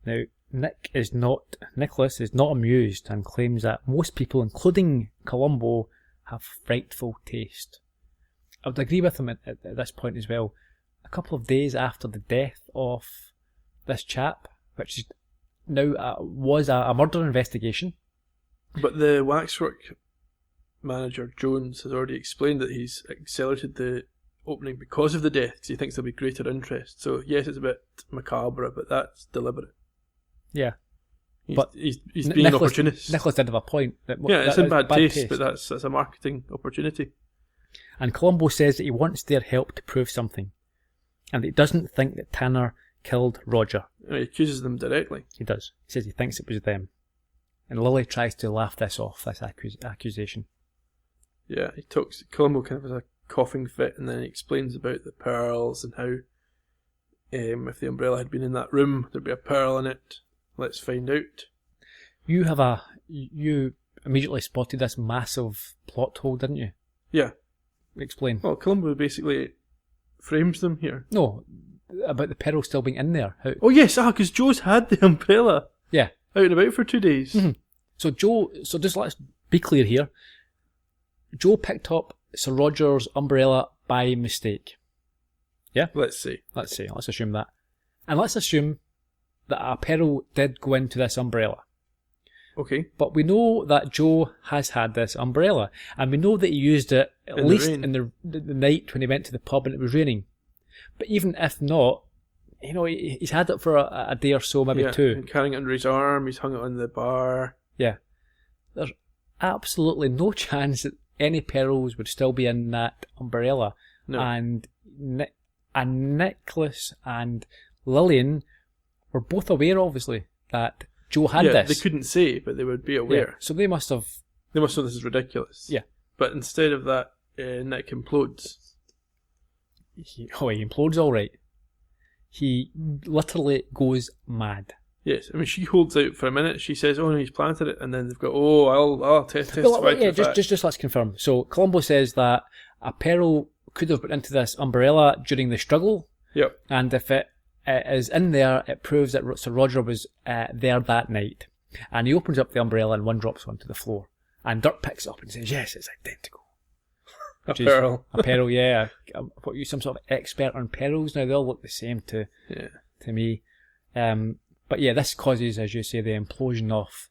Now, Nicholas is not amused and claims that most people, including Columbo, have frightful taste. I would agree with him at this point as well. A couple of days after the death of this chap, which is now was a murder investigation. But the waxwork manager, Jones, has already explained that he's accelerated the opening because of the death, because he thinks there'll be greater interest. So yes, it's a bit macabre, but that's deliberate. Yeah. He's being an opportunist. Nicholas did have a point. It's in bad taste, but that's a marketing opportunity. And Columbo says that he wants their help to prove something, and that he doesn't think that Tanner killed Roger. He accuses them directly. He does. He says he thinks it was them. And Lily tries to laugh this off, this accusation. Yeah, Columbo kind of has a coughing fit, and then he explains about the pearls and how if the umbrella had been in that room, there'd be a pearl in it. Let's find out. You immediately spotted this massive plot hole, didn't you? Yeah. Explain. Well, Columbo basically frames them here. No, about the pearl still being in there. How? Oh yes, because Joe's had the umbrella. Yeah. Out and about for 2 days. Mm-hmm. So just let's be clear here. Joe picked up Sir Roger's umbrella by mistake. Yeah? Let's assume that. And let's assume that a pearl did go into this umbrella. Okay. But we know that Joe has had this umbrella, and we know that he used it at least in the night when he went to the pub and it was raining. But even if not, he's had it for a day or so, maybe two. And carrying it under his arm, he's hung it on the bar. Yeah. There's absolutely no chance that any pearls would still be in that umbrella. No. And Nicholas and Lillian were both aware, obviously, that Joe had this. They couldn't say, but they would be aware. Yeah, so they must have... They must know this is ridiculous. Yeah. But instead of that, Nick implodes. He implodes all right. He literally goes mad. Yes, I mean, she holds out for a minute. She says, "Oh no, he's planted it," and then they've got, I'll testify to the fact. Just let's confirm. So Columbo says that a pearl could have put into this umbrella during the struggle. Yep. And if it is in there, it proves that Sir Roger was there that night. And he opens up the umbrella and one drops onto the floor. And Dirk picks it up and says, "Yes, it's identical." A pearl. A pearl, yeah. What, you some sort of expert on pearls now? They all look the same to me. But yeah, this causes, as you say, the implosion of...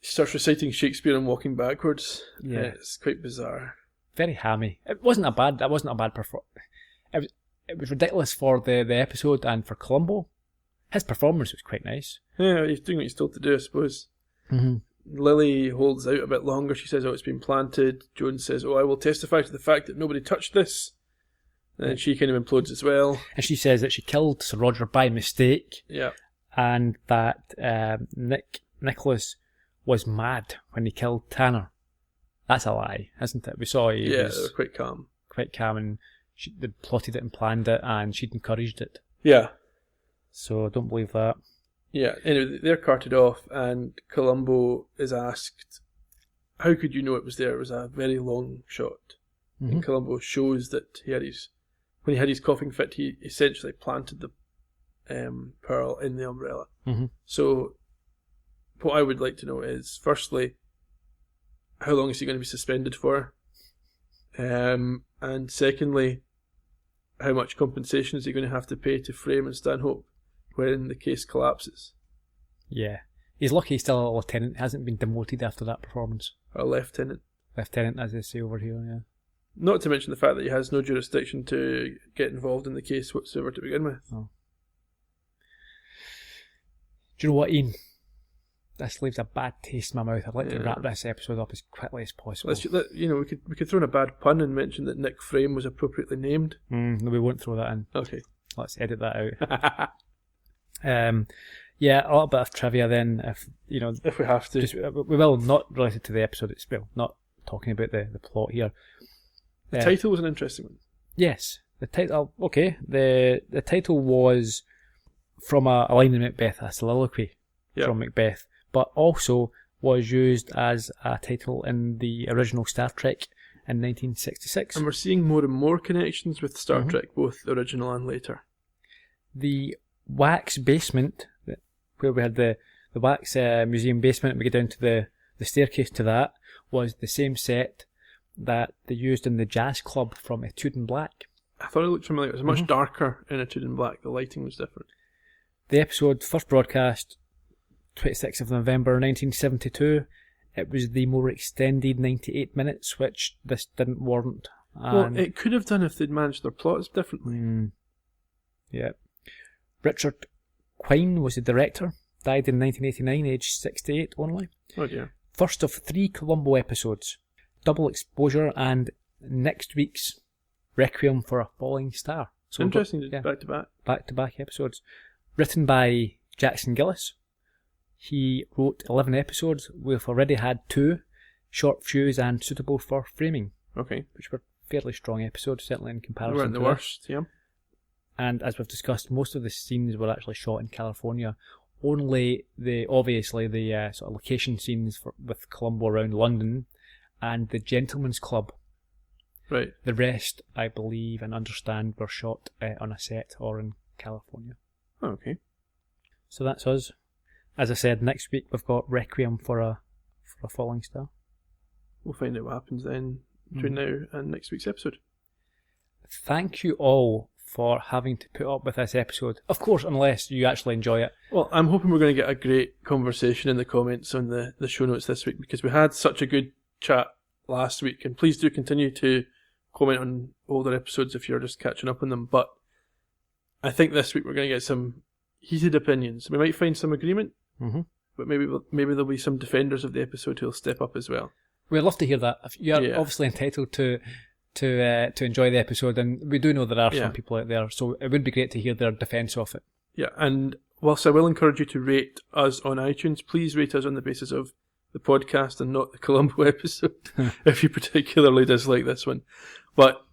He starts reciting Shakespearean walking backwards. Yeah. It's quite bizarre. Very hammy. That wasn't a bad performance. It was ridiculous for the episode and for Columbo. His performance was quite nice. Yeah, he's doing what he's told to do, I suppose. Mm-hmm. Lily holds out a bit longer. She says, "Oh, it's been planted." Jones says, "Oh, I will testify to the fact that nobody touched this." And then she kind of implodes as well. And she says that she killed Sir Roger by mistake. Yeah. And that Nicholas was mad when he killed Tanner. That's a lie, isn't it? We saw he was they were quite calm. Quite calm, and they'd plotted it and planned it, and she'd encouraged it. Yeah. So I don't believe that. Yeah, anyway, they're carted off, and Columbo is asked, "How could you know it was there?" It was a very long shot. Mm-hmm. And Columbo shows that when he had his coughing fit, he essentially planted the pearl in the umbrella. Mm-hmm. So what I would like to know is, firstly, how long is he going to be suspended for? And secondly, how much compensation is he going to have to pay to Frame and Stanhope when the case collapses? Yeah. He's lucky he's still a lieutenant. He hasn't been demoted after that performance. A lieutenant. Lieutenant, as they say over here, yeah. Not to mention the fact that he has no jurisdiction to get involved in the case whatsoever to begin with. Oh. Do you know what, Ian? This leaves a bad taste in my mouth. I'd like to wrap this episode up as quickly as possible. We could throw in a bad pun and mention that Nick Frame was appropriately named. No, we won't throw that in. Okay. Let's edit that out. Yeah, a little bit of trivia then, if we have to. We will, not related to the episode. It's not talking about the plot here. The title was an interesting one. Yes, the title. Okay, the title was from a line in Macbeth, a soliloquy from Macbeth, but also was used as a title in the original Star Trek in 1966. And we're seeing more and more connections with Star Trek, both original and later. The wax basement, where we had the wax museum basement, and we get down to the staircase to that, was the same set that they used in the jazz club from Etude in Black. I thought it looked familiar. It was much darker in Etude in Black. The lighting was different. The episode first broadcast 26th of November 1972. It was the more extended 98 minutes, which this didn't warrant. Well, it could have done if they'd managed their plots differently. Yeah. Richard Quine was the director. Died in 1989, aged 68 only. Oh dear. First of 3 Columbo episodes. Double Exposure and next week's Requiem for a Falling Star. So interesting, back to back. Back to back episodes. Written by Jackson Gillis. He wrote 11 episodes. We've already had 2, short fuse and suitable for framing. Okay. Which were fairly strong episodes, certainly in comparison they weren't to the worst, yeah. And as we've discussed, most of the scenes were actually shot in California. Only the sort of location scenes with Columbo around London and the Gentleman's Club. Right. The rest, I believe and understand, were shot on a set or in California. Oh, okay. So that's us. As I said, next week we've got Requiem for a Falling Star. We'll find out what happens then between now and next week's episode. Thank you all for having to put up with this episode. Of course, unless you actually enjoy it. Well, I'm hoping we're going to get a great conversation in the comments on the show notes this week, because we had such a good chat last week, and please do continue to comment on older episodes if you're just catching up on them. But I think this week we're going to get some heated opinions. We might find some agreement, but maybe there'll be some defenders of the episode who'll step up as well. We'd love to hear that. You're obviously entitled to enjoy the episode, and we do know there are some people out there, so it would be great to hear their defence of it. Yeah, and whilst I will encourage you to rate us on iTunes, please rate us on the basis of the podcast and not the Columbo episode, if you particularly dislike this one. But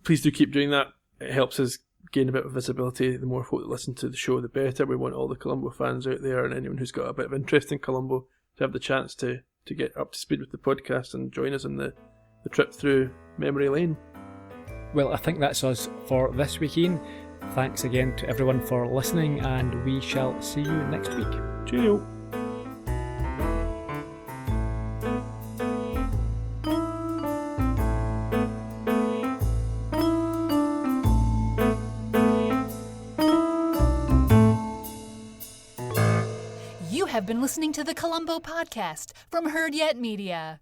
please do keep doing that. It helps us gain a bit of visibility. The more folk that listen to the show, the better. We want all the Columbo fans out there, and anyone who's got a bit of interest in Columbo to have the chance to get up to speed with the podcast and join us on the trip through memory lane. Well, I think that's us for this week, Ian. Thanks again to everyone for listening, and we shall see you next week. Cheerio. You have been listening to the Columbo podcast from Heard Yet Media.